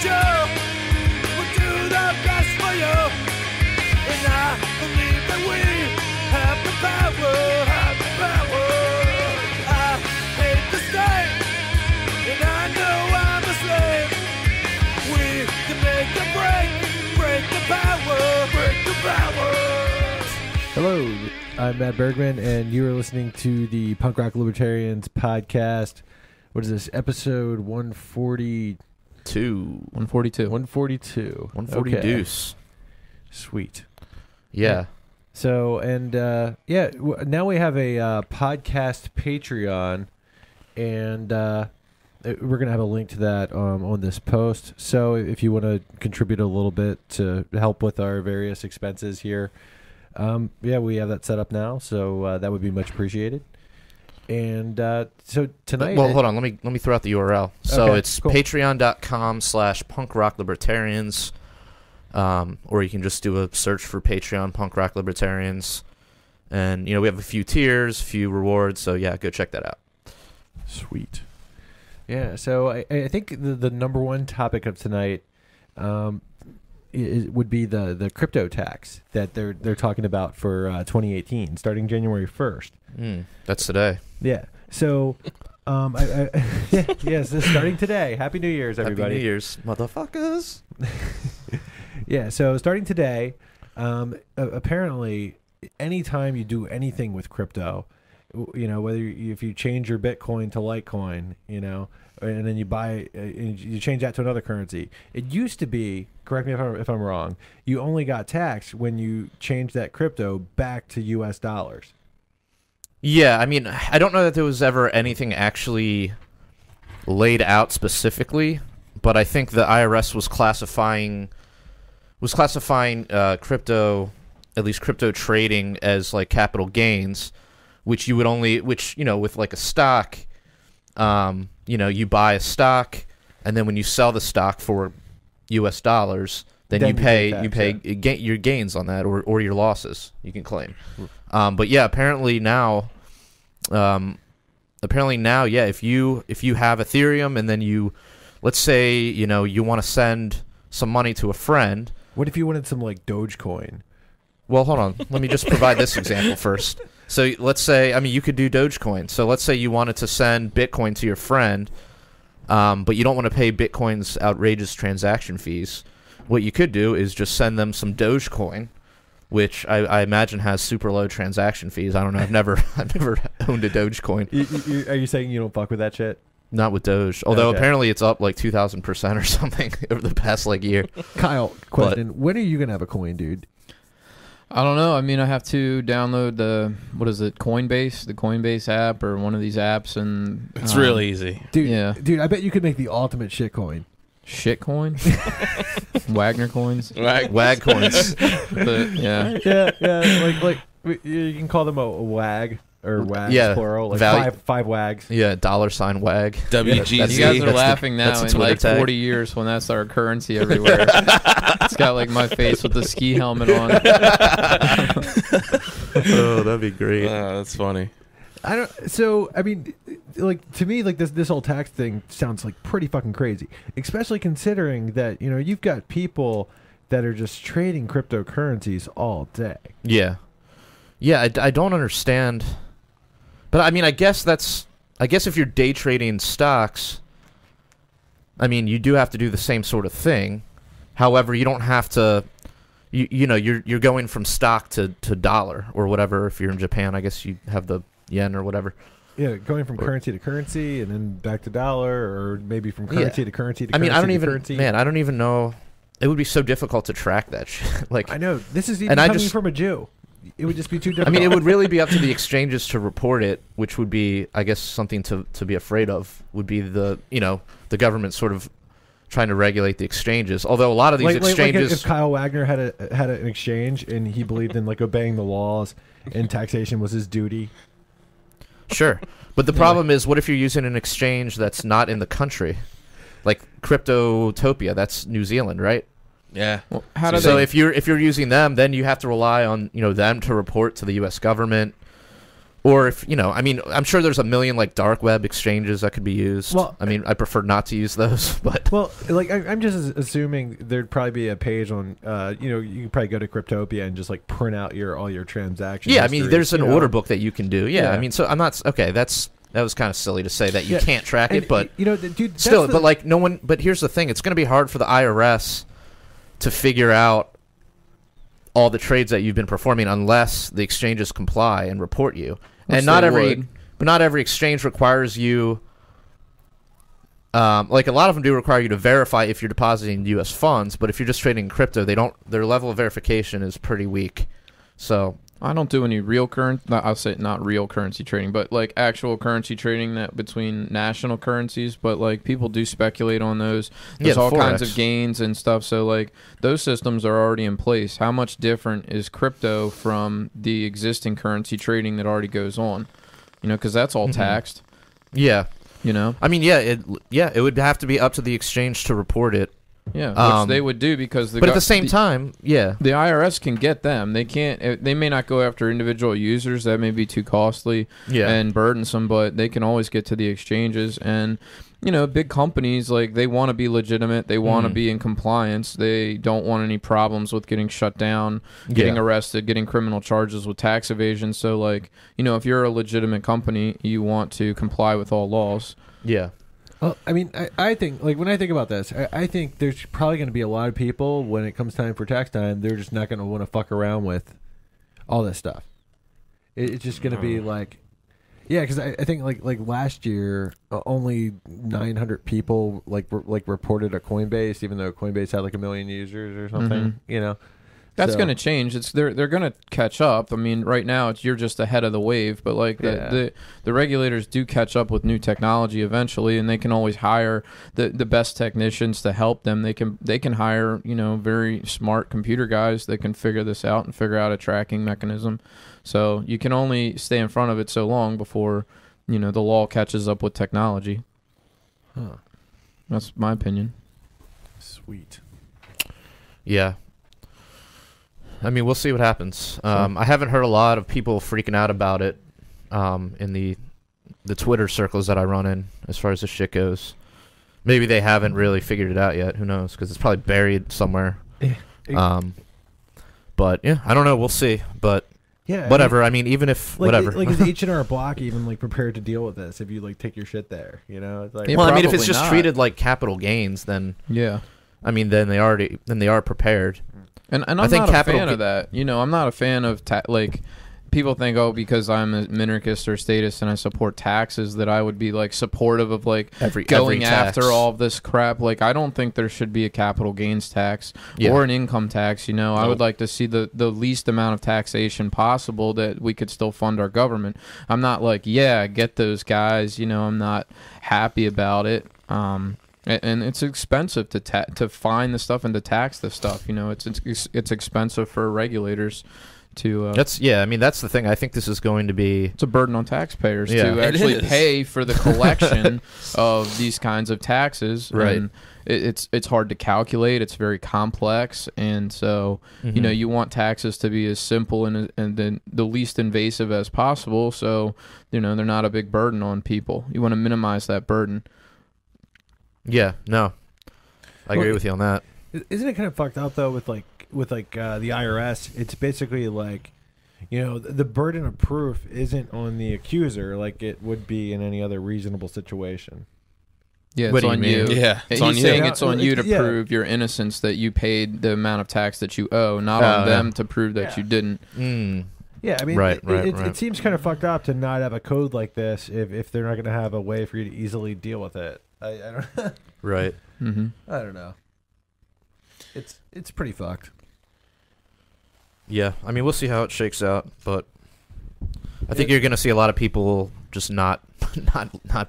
Joe will do the best for you. And I believe that we have the power, have the power. I hate the state, and I know I'm a slave. We can make a break the power, break the power. Hello, I'm Matt Bergman, and you are listening to the Punk Rock Libertarians podcast. What is this, episode 142? 142. 142. 140 okay. deuce. Sweet. Yeah. So, and now we have a podcast Patreon, and we're going to have a link to that on this post. So if you want to contribute a little bit to help with our various expenses here, we have that set up now, so that would be much appreciated. And so tonight... Well, hold on. Let me throw out the URL. So okay, it's cool. patreon.com/punkrocklibertarians, or you can just do a search for Patreon Punk Rock Libertarians. And, we have a few tiers, a few rewards, so yeah, go check that out. Sweet. Yeah, so I think the number one topic of tonight would be the crypto tax that they're talking about for 2018, starting January 1st. That's today. Yeah. So, yes, this is starting today. Happy New Year's, everybody. Happy New Year's, motherfuckers. Yeah. So starting today, apparently, anytime you do anything with crypto, whether if you change your Bitcoin to Litecoin, and then you buy, you change that to another currency. It used to be, correct me if I'm wrong, you only got taxed when you changed that crypto back to U.S. dollars. Yeah, I mean, I don't know that there was ever anything actually laid out specifically, but I think the IRS was classifying crypto, at least crypto trading, as like capital gains, which you would only, with like a stock, you buy a stock, and then when you sell the stock for U.S. dollars, then you pay your gains on that, or your losses you can claim. But yeah, apparently now, if you have Ethereum and then let's say you want to send some money to a friend. What if you wanted some like Dogecoin? Well, hold on. Let me just provide this example first. So let's say, you could do Dogecoin. So let's say you wanted to send Bitcoin to your friend, but you don't want to pay Bitcoin's outrageous transaction fees. What you could do is just send them some Dogecoin, which I imagine has super low transaction fees. I don't know. I've never owned a Dogecoin. Are you saying you don't fuck with that shit? Not with Doge. Although Okay. apparently it's up like 2,000% or something over the past year. Kyle, question. When are you going to have a coin, dude? I don't know. I have to download the Coinbase app or one of these apps, and it's real easy. Dude, yeah. Dude, I bet you could make the ultimate shit coin. Shit coin? Wagner coins? Wag coins. Yeah. Yeah. Like you can call them a wag or wags, plural. Like five wags. Yeah, $sign wag. WGZ. You guys are laughing now. That's a In Twitter like tag. 40 years when that's our currency everywhere. It's got like my face with the ski helmet on. Oh, that'd be great. That's funny. To me, like this whole tax thing sounds like pretty fucking crazy, especially considering that you've got people that are just trading cryptocurrencies all day. Yeah, I don't understand, but I guess if you're day trading stocks, you do have to do the same sort of thing. However, you don't have to. You're going from stock to dollar or whatever. If you're in Japan, I guess you have the yen or whatever. Yeah, going from currency to currency and then back to dollar, or maybe from currency to currency to currency. I don't even know. It would be so difficult to track that shit. Like, I know, this is even coming from a Jew. It would just be too difficult. it would really be up to the exchanges to report it, which would be, I guess, something to be afraid of. Would be the government sort of trying to regulate the exchanges. Although a lot of these exchanges, like if Kyle Wagner had an exchange and he believed in like obeying the laws and taxation was his duty. Sure. But the problem is, what if you're using an exchange that's not in the country? Like Cryptotopia, that's New Zealand, right? Yeah. Well, if you're using them, then you have to rely on them to report to the U.S. government. Or if, I mean, I'm sure there's a million like dark web exchanges that could be used. Well, I mean, I prefer not to use those, but Well, like I'm just assuming there'd probably be a page on, you could probably go to Cryptopia and just like print out all your transactions. yeah, I mean, there's an history, order book that you can do. Yeah, Yeah. I mean, so I'm not okay. That was kind of silly to say that you Yeah, can't track and, it, but dude, that's still, the- but like no one. But here's the thing: it's going to be hard for the IRS to figure out all the trades that you've been performing unless the exchanges comply and report you. Which And not they every, would. but not every exchange requires you. Like a lot of them do require you to verify if you're depositing U.S. funds, but if you're just trading crypto, they don't. Their level of verification is pretty weak. So I don't do any real currency. I'll say not real currency trading, but like actual currency trading that between national currencies. But like people do speculate on those. There's Yeah, all kinds Forex. of gains and stuff. So like those systems are already in place. How much different is crypto from the existing currency trading that already goes on? Because that's all taxed. yeah, I mean, it would have to be up to the exchange to report it. Yeah, which they would do because But at the same time, yeah, the IRS can get them. They can't. They may not go after individual users. That may be too costly Yeah. and burdensome. But they can always get to the exchanges. And big companies like they want to be legitimate. They want to be in compliance. They don't want any problems with getting shut down, getting Yeah. arrested, getting criminal charges with tax evasion. So like if you're a legitimate company, you want to comply with all laws. yeah. Well, I mean, I think, like, when I think about this, I think there's probably going to be a lot of people, when it comes time for tax time, they're just not going to want to fuck around with all this stuff. It's just going to be like, yeah, because I think, like last year, only 900 people, reported a Coinbase, even though Coinbase had, like, 1 million users or something, That's So- going to change. They're going to catch up. I mean, right now you're just ahead of the wave, but like the regulators do catch up with new technology eventually, and they can always hire the best technicians to help them. They can hire very smart computer guys that can figure this out and figure out a tracking mechanism. So you can only stay in front of it so long before the law catches up with technology. Huh. That's my opinion. Sweet. Yeah. I mean, we'll see what happens. I haven't heard a lot of people freaking out about it in the Twitter circles that I run in as far as this shit goes. Maybe they haven't really figured it out yet. Who knows? Because it's probably buried somewhere. But, yeah, I don't know. We'll see. But Yeah. whatever. I mean, even if... whatever. Like, is H&R Block even, like, prepared to deal with this if you, like, take your shit there? It's like... Yeah, well, I mean, if it's probably just not. treated like capital gains, then... Yeah. I mean, then they are prepared. And I'm I think not a capital fan of that. I'm not a fan of like people think, oh, because I'm a minarchist or statist and I support taxes, that I would be like supportive of like going after tax. all of this crap. Like I don't think there should be a capital gains tax or an income tax. I would like to see the least amount of taxation possible that we could still fund our government. I'm not like, yeah, get those guys. I'm not happy about it. And it's expensive to find the stuff and to tax the stuff. It's expensive for regulators to. I mean, that's the thing. I think this is going to be... It's a burden on taxpayers Yeah. to It actually is. pay for the collection of these kinds of taxes. Right. And it's hard to calculate. It's very complex, and so you want taxes to be as simple and then the least invasive as possible. So they're not a big burden on people. You want to minimize that burden. Yeah, no. I agree with you on that. Isn't it kind of fucked up though with the IRS? It's basically like, the burden of proof isn't on the accuser like it would be in any other reasonable situation. Yeah, What it's do you on mean? you. Yeah, it's He's on you. saying it's on you to Yeah. prove your innocence, that you paid the amount of tax that you owe, not on them yeah. to prove that you didn't. Yeah, I mean, Right. It seems kind of fucked up to not have a code like this if they're not going to have a way for you to easily deal with it. I don't. Right. Mm-hmm. I don't know. It's pretty fucked. Yeah, I mean, we'll see how it shakes out, but I think you're going to see a lot of people just not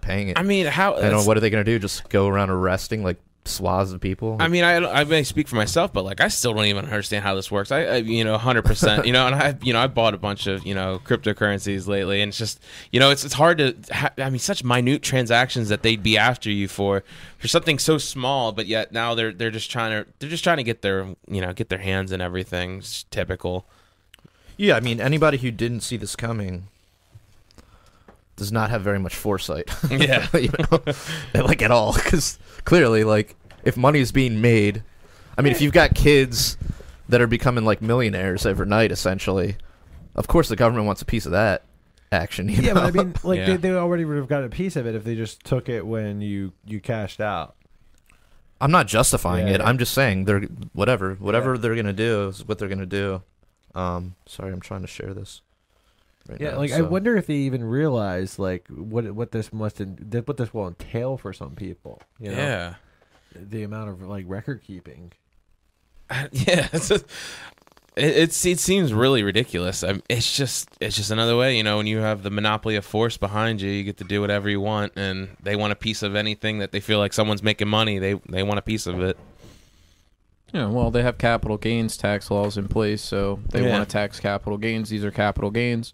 paying it. I mean, how? I don't know, what are they going to do? Just go around arresting like swaths of people? I mean, I may speak for myself, but like, I still don't even understand how this works. I 100%, and I bought a bunch of, cryptocurrencies lately, and it's just, it's hard to, I mean, such minute transactions that they'd be after you for something so small, but yet now they're just trying to get their, get their hands in everything. It's typical. Yeah, I mean, anybody who didn't see this coming does not have very much foresight. Yeah. You know? Like, at all. Because clearly, like, if money is being made, I mean, if you've got kids that are becoming like millionaires overnight, essentially, of course the government wants a piece of that action. You know? But I mean, like Yeah. they already would have got a piece of it if they just took it when you cashed out. I'm not justifying Yeah, it. yeah. I'm just saying they're whatever they're gonna do is what they're gonna do. Sorry, I'm trying to share this. Right Yeah, now, like I so- wonder if they even realize like what this will entail for some people. You know? Yeah. The amount of like record keeping. Yeah, it seems really ridiculous. It's just another way, you know, when you have the monopoly of force behind you, you get to do whatever you want, and they want a piece of anything that they feel like someone's making money. They want a piece of it. Yeah, well, they have capital gains tax laws in place, so they Yeah. want to tax capital gains. These are capital gains,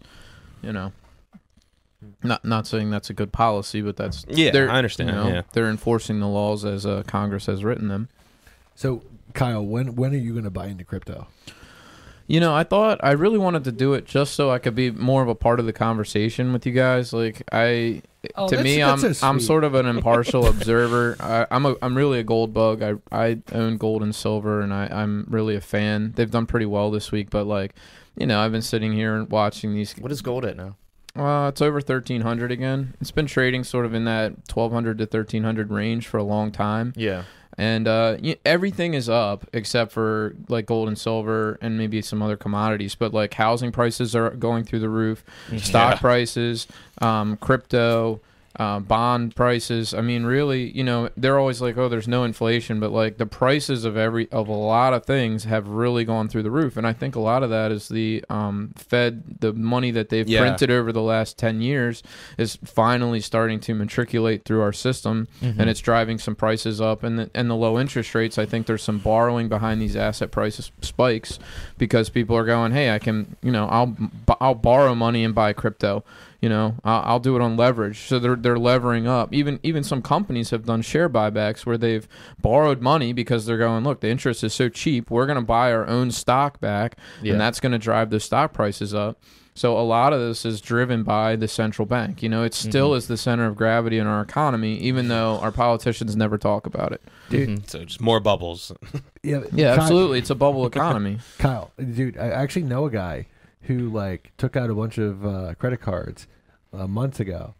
you know. Not saying that's a good policy, but that's Yeah, they're- I understand, you know, yeah. they're enforcing the laws as Congress has written them. So Kyle, when are you going to buy into crypto? You know, I thought I really wanted to do it just so I could be more of a part of the conversation with you guys. Like to me, that's so I'm sweet. sort of an impartial observer. I'm really a gold bug. I own gold and silver, and I'm really a fan. They've done pretty well this week, but like, you know, I've been sitting here and watching these. What is gold at now? It's over 1,300 again. It's been trading sort of in that 1,200 to 1,300 range for a long time. Yeah. And everything is up except for like gold and silver and maybe some other commodities. But like housing prices are going through the roof, stock prices, crypto, bond prices. I mean, really, you know, they're always like, oh, there's no inflation, but like the prices of a lot of things have really gone through the roof. And I think a lot of that is the Fed, the money that they've printed over the last 10 years is finally starting to matriculate through our system, and it's driving some prices up. And the low interest rates, I think there's some borrowing behind these asset prices spikes because people are going, hey, I can, you know, I'll borrow money and buy crypto. You know, I'll do it on leverage. So they're levering up. Even some companies have done share buybacks where they've borrowed money because they're going, look, the interest is so cheap, we're going to buy our own stock back, and that's going to drive the stock prices up. So a lot of this is driven by the central bank. You know, it still is the center of gravity in our economy, even though our politicians never talk about it. Dude. So just more bubbles. Yeah, Kyle, absolutely. It's a bubble economy. Kyle, dude, I actually know a guy who like took out a bunch of credit cards months ago,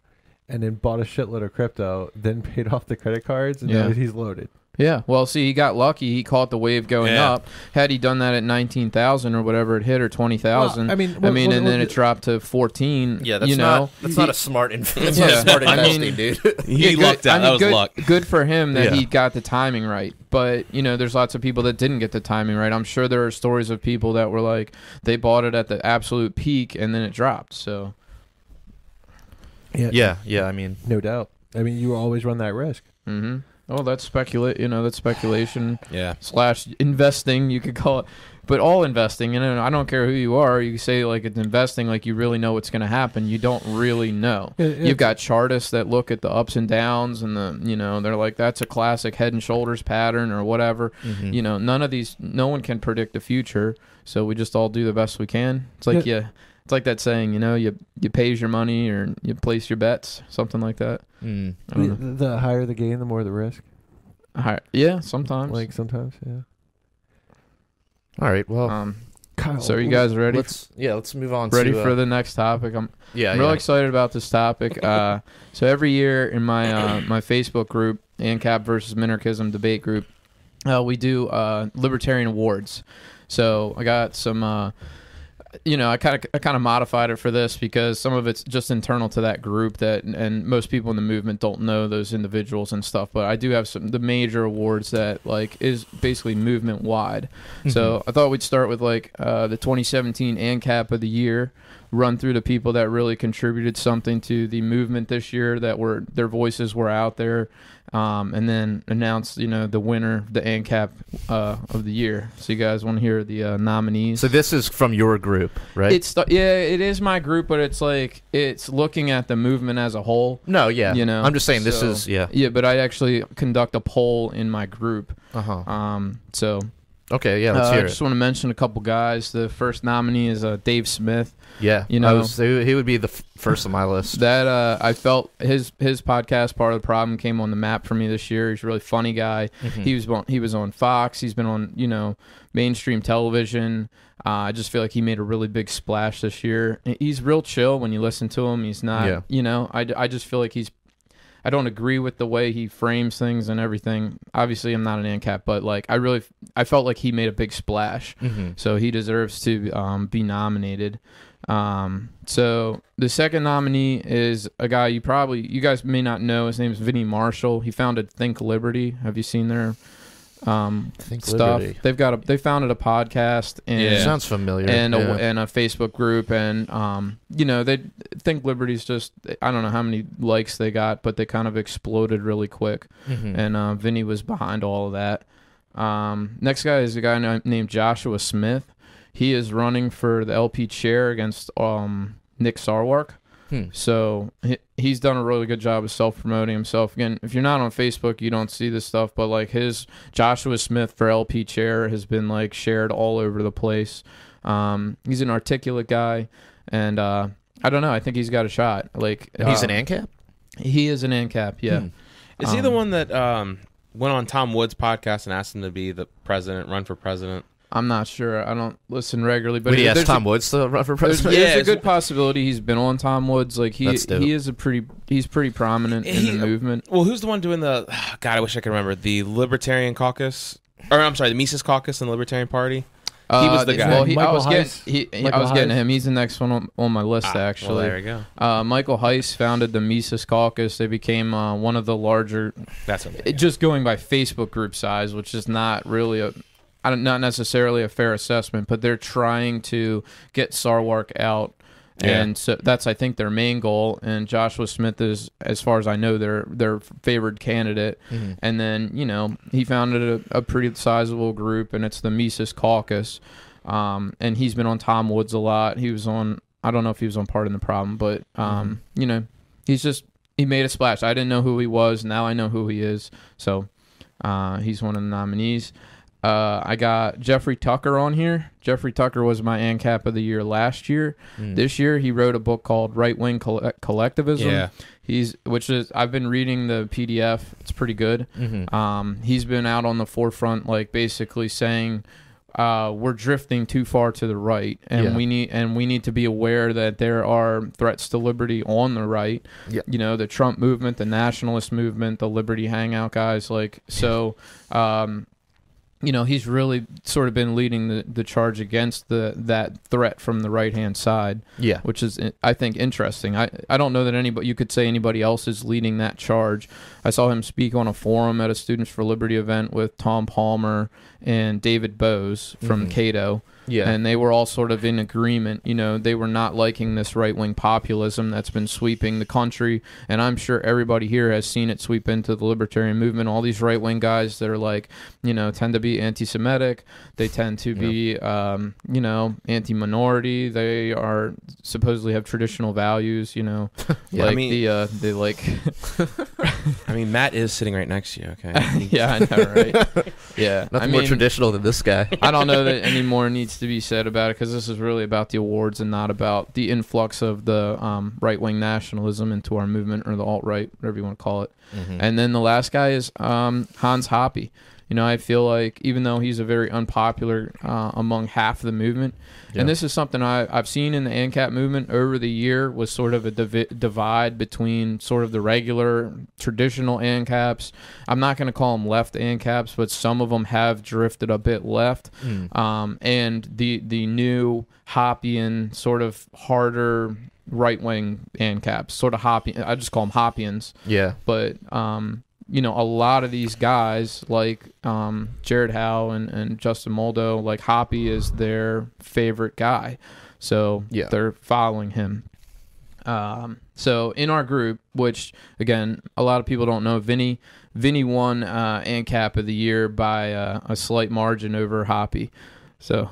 and then bought a shitload of crypto, then paid off the credit cards, and now he's loaded. Yeah, well, see, he got lucky. He caught the wave going up. Had he done that at 19,000 or whatever it hit, or 20,000, Well, and then it dropped to 14. Yeah, that's you not know, that's not a smart that's Yeah. not a smart I mean, investing, dude. He lucked out. That was good, luck. Good for him that Yeah. he got the timing right. But, you know, there's lots of people that didn't get the timing right. I'm sure there are stories of people that were like, they bought it at the absolute peak and then it dropped. So, Yeah. I mean, No doubt. I mean, you always run that risk. oh, that's speculation. Yeah. / investing, you could call it. But all investing, and I don't care who you are, you say like it's investing like you really know what's going to happen. You don't really know. You've got chartists that look at the ups and downs, and they're like, that's a classic head and shoulders pattern or whatever. You know, no one can predict the future, so we just all do the best we can. It's like it's like that saying, you know, you pays your money or you place your bets, something like that. I don't know. The higher the gain, the more the risk. Yeah, sometimes. Like sometimes, yeah. all right. Well, Kyle, So are you guys ready? let's move on. Ready to, for the next topic? I'm Yeah, really excited about this topic. So every year in my my Facebook group, ANCAP versus Minarchism debate group, we do libertarian awards. So I got some. I kind of modified it for this because some of it's just internal to that group and most people in the movement don't know those individuals and stuff. But I do have the major awards that like is basically movement wide. So I thought we'd start with like the 2017 ANCAP of the year, run through the people that really contributed something to the movement this year, that were their voices were out there, and then announce the winner, the ANCAP of the year. So you guys want to hear the nominees? So this is from your group, right? It is my group, but it's like it's looking at the movement as a whole. No, yeah. I'm just saying this is Yeah, but I actually conduct a poll in my group. So Okay, yeah, let's hear I just it. want to mention a couple guys. The first nominee is Dave Smith. Yeah, you know, he would be the first on my list. That I felt his podcast, Part of the Problem, came on the map for me this year. He's a really funny guy. Mm-hmm. He was on Fox. He's been on mainstream television. I just feel like he made a really big splash this year. He's real chill when you listen to him. He's not, I just feel like I don't agree with the way he frames things and everything. Obviously, I'm not an ANCAP, but like I felt like he made a big splash. Mm-hmm. So he deserves to be nominated. So the second nominee is a guy you guys may not know. His name is Vinnie Marshall. He founded Think Liberty. Have you seen their Think stuff? Liberty. They founded a podcast and Sounds familiar. and a Facebook group, and they Think Liberty's just, I don't know how many likes they got, but they kind of exploded really quick. Mm-hmm. And Vinny was behind all of that. Next guy is a guy named Joshua Smith. He is running for the LP chair against Nick Sarwark. So he's done a really good job of self-promoting himself. Again, if you're not on Facebook, you don't see this stuff, but like his Joshua Smith for LP chair has been like shared all over the place. He's an articulate guy, and I don't know, I think he's got a shot. Like he's an ANCAP? He is an ANCAP, yeah. Is he the one that went on Tom Woods' podcast and asked him to be the president, run for president? I'm not sure. I don't listen regularly, but Would he ask Tom Woods to run for president? There's a good possibility he's been on Tom Woods. Like That's dope. he's pretty prominent in the movement. Well, who's the one doing the? God, I wish I could remember the Libertarian Caucus, or I'm sorry, the Mises Caucus in the Libertarian Party. He was the guy. Well, Michael I was Heiss. getting to him. He's the next one on my list, actually. Well, there we go. Michael Heiss founded the Mises Caucus. They became one of the larger. That's okay. Just going by Facebook group size, which is not really not necessarily a fair assessment, but they're trying to get Sarwark out. Yeah. And so that's, I think, their main goal. And Joshua Smith is, as far as I know, their favored candidate. Mm-hmm. And then, he founded a pretty sizable group, and it's the Mises Caucus. And he's been on Tom Woods a lot. He was on, I don't know if he was on Part in the Problem, but, he made a splash. I didn't know who he was. Now I know who he is. So he's one of the nominees. I got Jeffrey Tucker on here. Jeffrey Tucker was my ANCAP of the year last year. This year, he wrote a book called Right Wing Collectivism. Yeah. I've been reading the PDF. It's pretty good. Mm-hmm. He's been out on the forefront, like basically saying we're drifting too far to the right, and we need to be aware that there are threats to liberty on the right. Yeah. The Trump movement, the nationalist movement, the Liberty Hangout guys. He's really sort of been leading the charge against that threat from the right-hand side, which is, I think, interesting. I don't know that you could say anybody else is leading that charge. I saw him speak on a forum at a Students for Liberty event with Tom Palmer and David Bose from Cato. Yeah. And they were all sort of in agreement. They were not liking this right-wing populism that's been sweeping the country. And I'm sure everybody here has seen it sweep into the libertarian movement. All these right-wing guys that are like, tend to be anti-Semitic. They tend to be, anti-minority. They are supposedly have traditional values, they like... I mean, Matt is sitting right next to you, okay? Yeah, I know, right? Yeah. Nothing more traditional than this guy. I don't know that any more needs to be said about it, because this is really about the awards and not about the influx of the right-wing nationalism into our movement, or the alt-right, whatever you want to call it. And then the last guy is Hans Hoppe. I feel like even though he's a very unpopular among half the movement, and this is something I've seen in the ANCAP movement over the year, was sort of a divide between sort of the regular traditional ANCAPs. I'm not going to call them left ANCAPs, but some of them have drifted a bit left. And the new Hoppian, sort of harder right-wing ANCAPs, sort of Hoppian. I just call them Hoppians. Yeah. But a lot of these guys, like Jared Howe and Justin Moldo, like Hoppe is their favorite guy. So they're following him. So in our group, which, again, a lot of people don't know, Vinny won ANCAP of the year by a slight margin over Hoppe. So,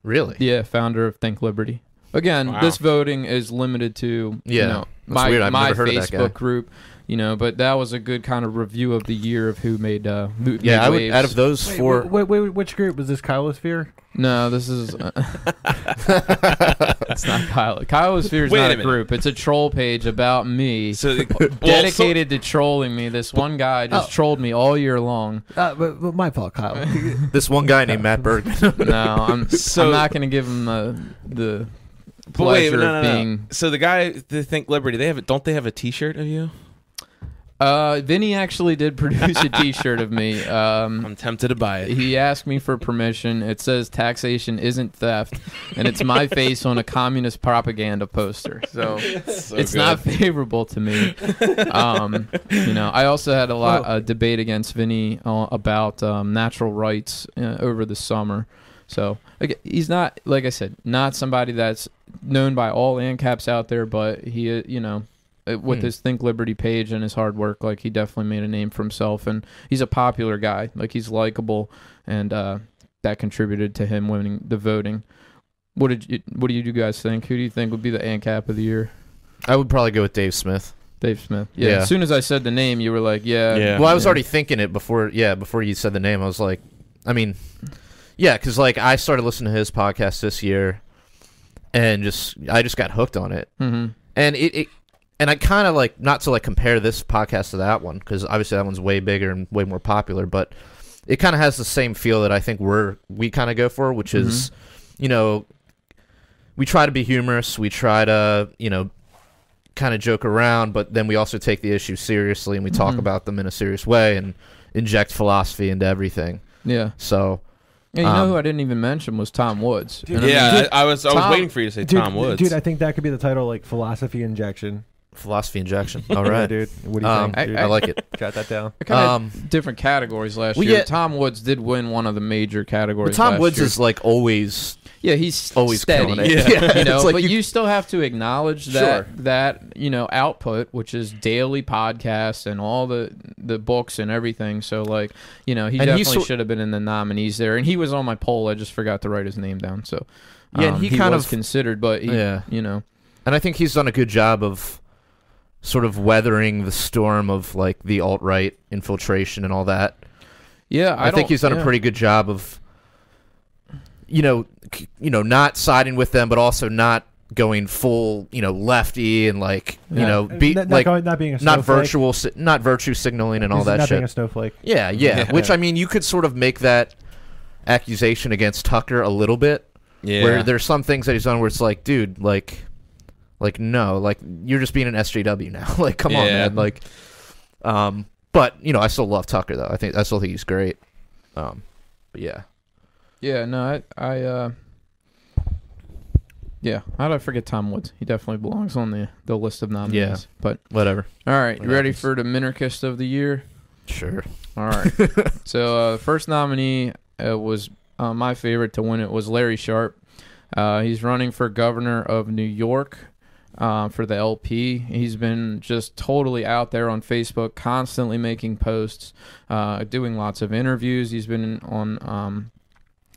really? Yeah, founder of Think Liberty. Again, this voting is limited to my weird. I've never heard of that guy. Facebook group. But that was a good kind of review of the year of who made made Yeah, I would waves. out of those four. Wait, which group was this? Kylosphere? No, this is it's not Kylo. Kylosphere is Wait not a a minute. group. It's a troll page about me, So dedicated to trolling me. This one guy just trolled me all year long. But my fault, Kyle. This one guy named Matt Bergman. No, I'm not going to give him the pleasure of being. So the guy, the Think Liberty, don't they have a T-shirt of you? Vinny actually did produce a T-shirt of me. I'm tempted to buy it. He asked me for permission. It says taxation isn't theft, and it's my face on a communist propaganda poster. So it's not favorable to me. I also had a lot of debate against Vinny about natural rights over the summer. So he's not, like I said, not somebody that's known by all ANCAPs out there, but he, with his Think Liberty page and his hard work, like he definitely made a name for himself, and he's a popular guy. Like he's likable, and that contributed to him winning the voting. What do you guys think? Who do you think would be the ANCAP of the year? I would probably go with Dave Smith. Dave Smith. Yeah. As soon as I said the name, you were like, yeah. Well, I was already thinking it before you said the name. I was like, because like I started listening to his podcast this year, and I just got hooked on it, and and I kind of like, not to like compare this podcast to that one, because obviously that one's way bigger and way more popular, but it kind of has the same feel that I think we kind of go for, which is, we try to be humorous, we try to, kind of joke around, but then we also take the issues seriously, and we talk about them in a serious way and inject philosophy into everything. Yeah. So... Yeah, who I didn't even mention was Tom Woods. Dude, I was waiting for you to say Tom Woods. Dude, I think that could be the title, like philosophy injection. Philosophy injection. All right, dude. What do you think? Dude? I like it. Jot that down. Kind of different categories last year. Tom Woods did win one of the major categories. But Tom last Woods year. is like always. Yeah, he's always steady. killing it. Yeah. Like but you still have to acknowledge that output, which is daily podcasts and all the books and everything. So like he definitely should have been in the nominees there, and he was on my poll. I just forgot to write his name down. So and he kind was of considered, but and I think he's done a good job of sort of weathering the storm of like the alt-right infiltration and all that. Yeah, I think he's done a pretty good job of not siding with them, but also not going full, lefty and like, not being a snowflake. not virtue signaling and all that not shit. Being a snowflake. Yeah. Which I mean, you could sort of make that accusation against Tucker a little bit. Yeah. Where there's some things that he's done where it's like, dude, like no, like you're just being an SJW now. Like, come on, man. Like, but I still love Tucker though. I still think he's great. But yeah. Yeah, no, how did I forget Tom Woods? He definitely belongs on the list of nominees. Yeah, but whatever. All right, you ready for the minarchist of the year? Sure. All right. So first nominee was my favorite to win it was Larry Sharp. He's running for governor of New York for the LP. He's been just totally out there on Facebook, constantly making posts, doing lots of interviews. He's been on...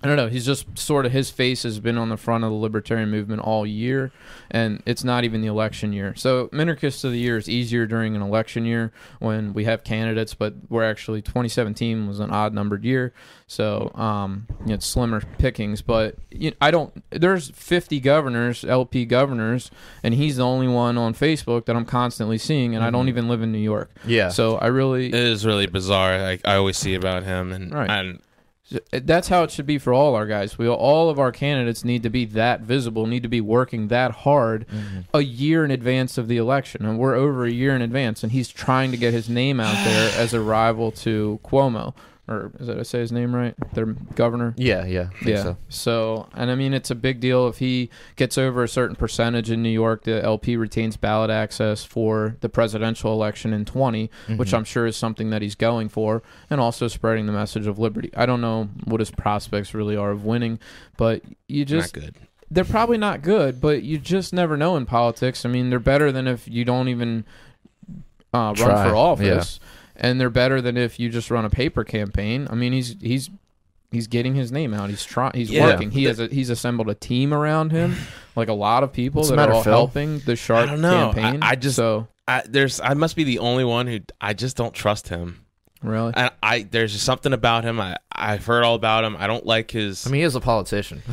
I don't know. He's just sort of, his face has been on the front of the libertarian movement all year, and it's not even the election year. So minarchist of the year is easier during an election year when we have candidates, but we're actually 2017 was an odd numbered year, so it's slimmer pickings. But there's 50 governors, LP governors, and he's the only one on Facebook that I'm constantly seeing, and I don't even live in New York. Yeah. So it is really bizarre. I always see about him, and that's how it should be for all our guys. All of our candidates need to be that visible, need to be working that hard a year in advance of the election. And we're over a year in advance, and he's trying to get his name out there as a rival to Cuomo. Or is that I say his name right? Their governor? Yeah. I think So, and I mean, it's a big deal if he gets over a certain percentage in New York. The LP retains ballot access for the presidential election in 20, which I'm sure is something that he's going for, and also spreading the message of liberty. I don't know what his prospects really are of winning, but you just... Not good. They're probably not good, but you just never know in politics. I mean, they're better than if you don't even run for office. Yeah. And they're better than if you just run a paper campaign. I mean, he's getting his name out. He's working. He's assembled a team around him, like a lot of people that are all helping the Sharp campaign. I must be the only one who I just don't trust him. Really? And there's just something about him. I've heard all about him. I don't like his. I mean, he is a politician.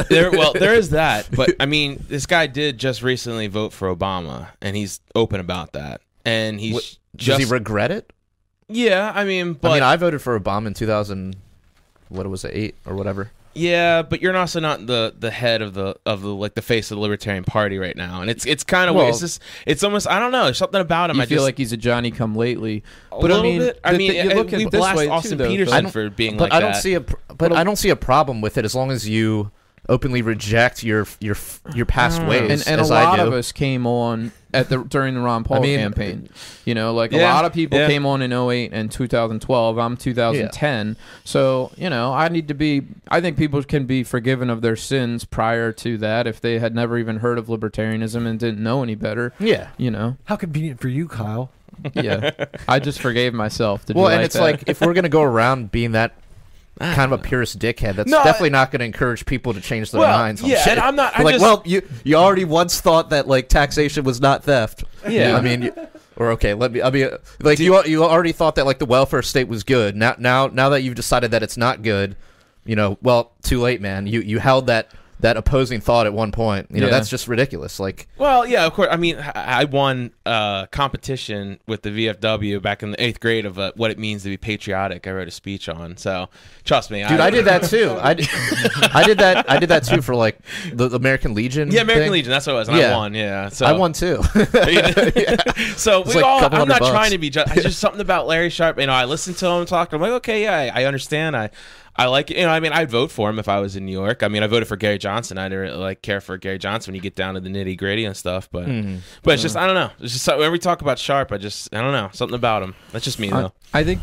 There is that, but I mean, this guy did just recently vote for Obama, and he's open about that. And he's Does he regret it? Yeah, I mean, I voted for Obama in 2000. What was it, 8 or whatever? Yeah, but you're also not the head of the like the face of the Libertarian Party right now, and it's kind of weird. It's almost, I don't know. There's something about him. I feel like he's a Johnny Come Lately. But I mean, you look at we this blast way Austin too, though, Peterson for being like I that. I don't see a problem with it as long as you openly reject your past ways. And as a lot I do. of us came on during the Ron Paul campaign. You know, like a Yeah, lot of people yeah. came on in 08 and 2012. I'm 2010. So, you know, I think people can be forgiven of their sins prior to that if they had never even heard of libertarianism and didn't know any better. Yeah. You know? How convenient for you, Kyle. Yeah. I just forgave myself to be Well, and like it's that. like, if we're going to go around being that kind of a purist dickhead, that's definitely not going to encourage people to change their minds on shit. And I'm not. You already once thought that like taxation was not theft. Yeah. I mean, you already thought that like the welfare state was good. Now that you've decided that it's not good, you know, well, too late, man. You held that opposing thought at one point. You know, that's just ridiculous. Like, well, yeah, of course. I mean, I won a competition with the VFW back in the 8th grade of what it means to be patriotic. I wrote a speech on. So trust me, dude, I did that too. I did that too for like the American Legion. Yeah, American thing. Legion. That's what it was. And I won. Yeah, so I won too. So It's like I'm not $200. trying to be. It's just something about Larry Sharp. You know, I listened to him talk. I'm like, okay, yeah, I understand. I like it. You know, I mean, I'd vote for him if I was in New York. I mean, I voted for Gary Johnson. I didn't really care for Gary Johnson when you get down to the nitty gritty and stuff. But it's just, I don't know. It's just when we talk about Sharp, I don't know, something about him. That's just me though. I think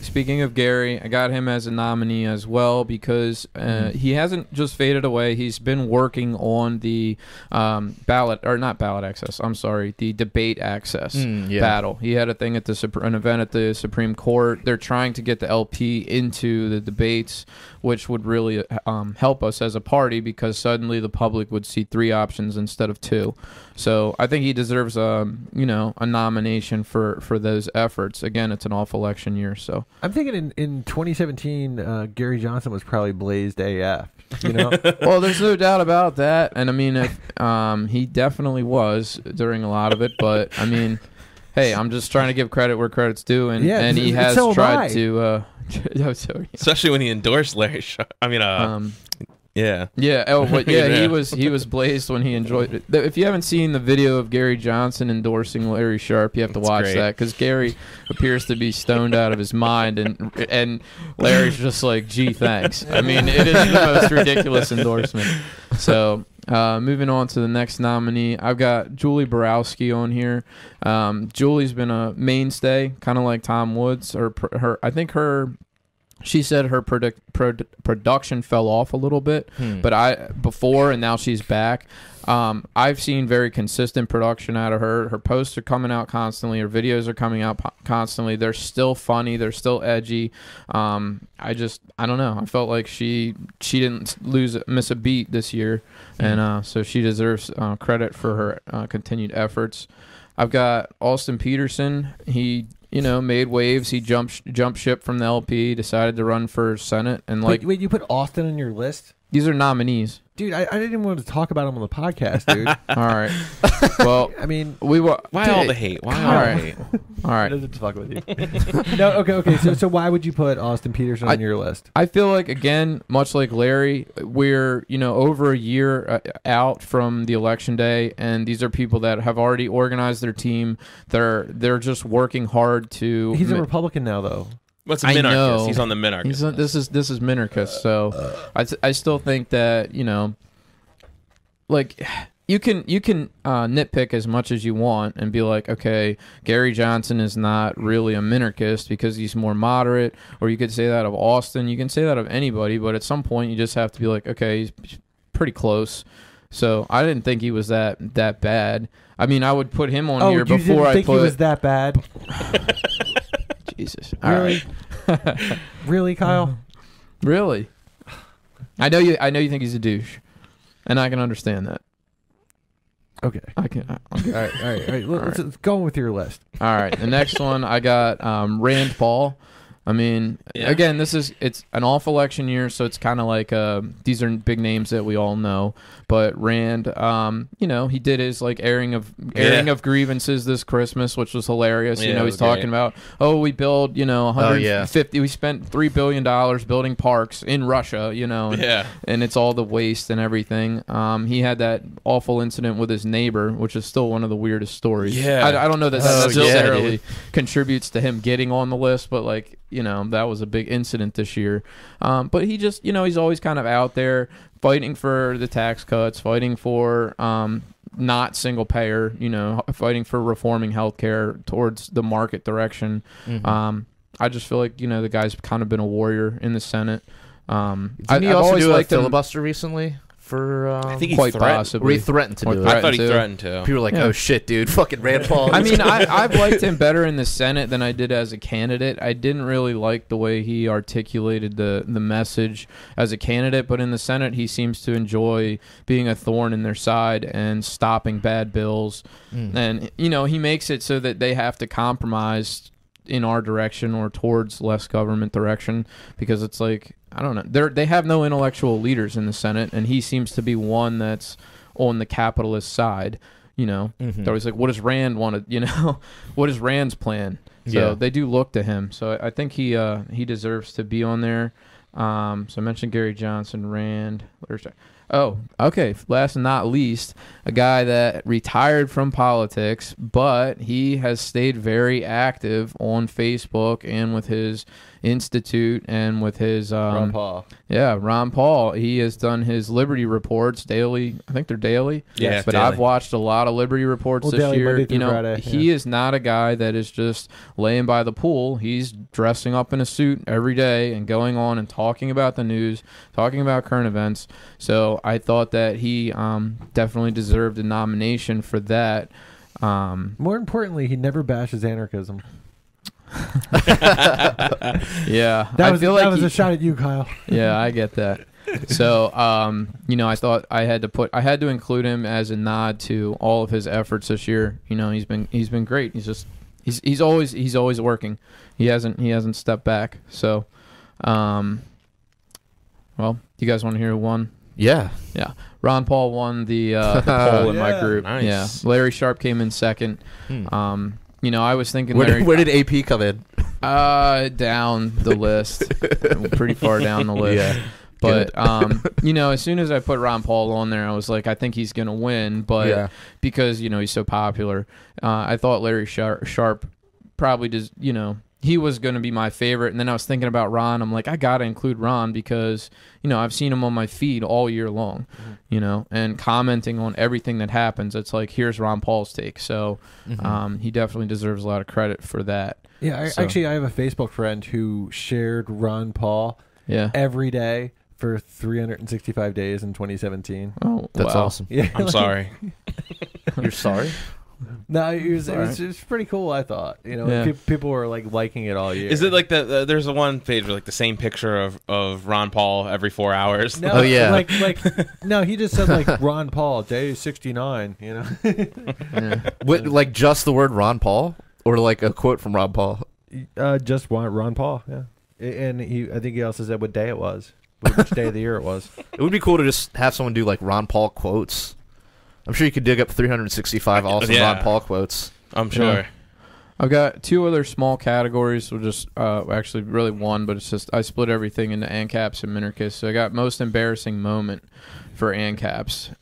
speaking of Gary, I got him as a nominee as well because he hasn't just faded away. He's been working on the the debate access battle. He had a thing at an event at the Supreme Court. They're trying to get the LP into the debates, which would really help us as a party because suddenly the public would see 3 options instead of 2. So I think he deserves a nomination for those efforts. Again, it's an off election year, so I'm thinking in 2017, Gary Johnson was probably blazed AF. You know, well, there's no doubt about that, and I mean, he definitely was during a lot of it. But I mean, hey, I'm just trying to give credit where credit's due, and he has tried to. Especially when he endorsed Larry Sharp. I mean, yeah. Oh, but he was blazed when he enjoyed it. If you haven't seen the video of Gary Johnson endorsing Larry Sharp, you have to watch that because Gary appears to be stoned out of his mind, and Larry's just like, "Gee, thanks." I mean, it is the most ridiculous endorsement. So. Moving on to the next nominee, I've got Julie Borowski on here. Julie's been a mainstay, kind of like Tom Woods. She said her production fell off a little bit, but before and now she's back. I've seen very consistent production out of her. Her posts are coming out constantly. Her videos are coming out constantly. They're still funny. They're still edgy. I don't know. I felt like she didn't miss a beat this year, and so she deserves credit for her continued efforts. I've got Austin Peterson. He made waves. He jumped ship from the LP, decided to run for Senate, and wait, you put Austin on your list? These are nominees. Dude, I didn't even want to talk about him on the podcast, dude. All right. Well, I mean, why all the hate? Why all the hate? All right. Doesn't fuck with you. No, okay. So why would you put Austin Peterson on your list? I feel like, again, much like Larry, we're over a year out from the election day, and these are people that have already organized their team. They're just working hard to. He's a Republican now, though. What's a minarchist? He's on the minarchist. This is minarchist. So I still think that like you can nitpick as much as you want and be like, okay, Gary Johnson is not really a minarchist because he's more moderate, or you could say that of Austin. You can say that of anybody, but at some point you just have to be like, okay, he's pretty close. So I didn't think he was that bad. I mean, I would put him on here before I put. He was that bad? Jesus. Really? All right. Really, Kyle? Really? I know you think he's a douche, and I can understand that. Okay. I can. All right. Let's go with your list. All right. The next one I got Rand Paul. I mean, again, it's an off election year, so it's kind of like these are big names that we all know. But Rand, he did his like airing of grievances this Christmas, which was hilarious. Yeah, He's talking about, we build, 150. We spent $3 billion building parks in Russia, and it's all the waste and everything. He had that awful incident with his neighbor, which is still one of the weirdest stories. Yeah, I don't know that necessarily contributes to him getting on the list, but like. That was a big incident this year. But he just, he's always kind of out there fighting for the tax cuts, fighting for not single payer, fighting for reforming healthcare towards the market direction. Mm-hmm. I just feel like, the guy's kind of been a warrior in the Senate. Didn't he also do a filibuster recently? I think he quite possibly. He threatened to do it. I thought he threatened to. People were like, "Oh shit, dude, fucking Rand Paul." I mean, I've liked him better in the Senate than I did as a candidate. I didn't really like the way he articulated the message as a candidate, but in the Senate, he seems to enjoy being a thorn in their side and stopping bad bills. And he makes it so that they have to compromise in our direction or towards less government direction, because it's like, I don't know, they have no intellectual leaders in the Senate, and he seems to be one that's on the capitalist side. They're always like, what does Rand want to, what is Rand's plan? So they do look to him. So I think he deserves to be on there. So I mentioned Gary Johnson, Rand. Oh, okay. Last and not least, a guy that retired from politics, but he has stayed very active on Facebook and with his institute and with his Ron Paul. Yeah, Ron Paul. He has done his Liberty Reports daily. I think they're daily. Yeah, but daily. I've watched a lot of Liberty Reports this daily, year. Monday through Friday, He is not a guy that is just laying by the pool. He's dressing up in a suit every day and going on and talking about the news, talking about current events. So I thought that he definitely deserved a nomination for that. More importantly, he never bashes anarchism. Yeah, that was a shot at you, Kyle. Yeah, I get that. So, I thought I had to include him as a nod to all of his efforts this year. He's been great. He's always working. He hasn't stepped back. So, well, you guys want to hear who won? Yeah. Ron Paul won the poll in my group. Nice. Yeah, Larry Sharp came in second. I was thinking where did AP come in? Down the list, pretty far down the list. Yeah. But as soon as I put Ron Paul on there, I was like, I think he's gonna win. But because he's so popular, I thought Larry Sharp probably does. He was going to be my favorite. And then I was thinking about Ron. I'm like, I got to include Ron because, I've seen him on my feed all year long, and commenting on everything that happens. It's like, here's Ron Paul's take. So he definitely deserves a lot of credit for that. Yeah, actually, I have a Facebook friend who shared Ron Paul every day for 365 days in 2017. Oh, that's wow. awesome. Yeah, I'm sorry. You're sorry? No, it was pretty cool. I thought, people were like liking it all year. Is it like there's a one page with like the same picture of Ron Paul every 4 hours? No, oh yeah, like no, he just said like Ron Paul day 69. What, like just the word Ron Paul, or like a quote from Ron Paul? Just Ron Paul. Yeah, and I think he also said what day it was, which day of the year it was. It would be cool to just have someone do like Ron Paul quotes. I'm sure you could dig up 365 awesome Ron Paul quotes. I'm sure. Yeah. I've got two other small categories. We'll just actually really one, but it's just I split everything into ANCAPs and minarchists. So I got most embarrassing moment for ANCAPs.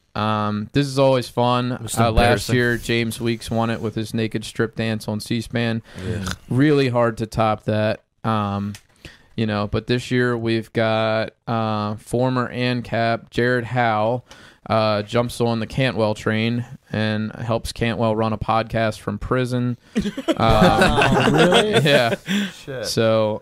This is always fun. Last year, James Weeks won it with his naked strip dance on C-SPAN. Yeah. Really hard to top that. But this year we've got former ANCAP Jared Howe. Jumps on the Cantwell train and helps Cantwell run a podcast from prison. Really? Yeah. Shit. So,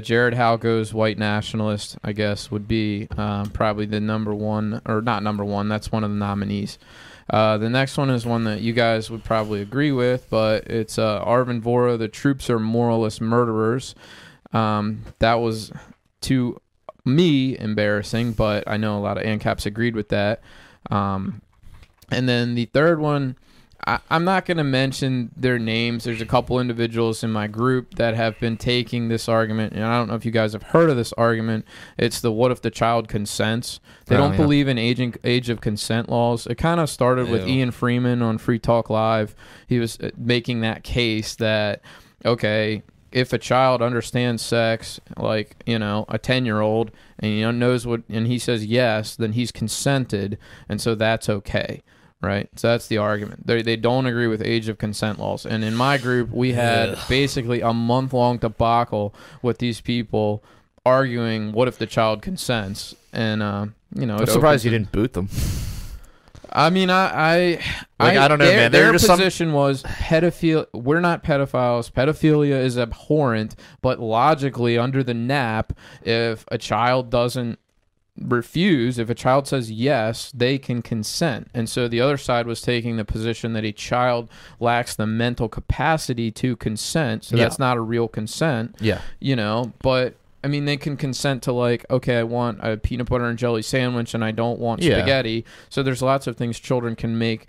Jared Howe goes white nationalist, I guess, would be probably the number one, or not number one, that's one of the nominees. The next one is one that you guys would probably agree with, but it's Arvin Vohra, The Troops Are Moralist Murderers. That was to me embarrassing, but I know a lot of ANCAPs agreed with that. And then the third one, I'm not going to mention their names. There's a couple individuals in my group that have been taking this argument, and I don't know if you guys have heard of this argument. It's the what if the child consents. They don't believe in age of consent laws. It kind of started with Ian Freeman on Free Talk Live. He was making that case that, okay, if a child understands sex, like, you know, a 10-year-old, and he knows what, and he says yes, then he's consented, and so that's okay. Right, so that's the argument. They don't agree with age of consent laws, and in my group, we had basically a month-long debacle with these people arguing, "What if the child consents?" And you know, I'm surprised you didn't boot them. I mean, I don't know, man. Their position was we're not pedophiles. Pedophilia is abhorrent, but logically, under the NAP, if a child doesn't refuse, if a child says yes, they can consent. And so the other side was taking the position that a child lacks the mental capacity to consent, so that's not a real consent. You know, but I mean, they can consent to, like, okay, I want a peanut butter and jelly sandwich and I don't want spaghetti. So there's lots of things children can make,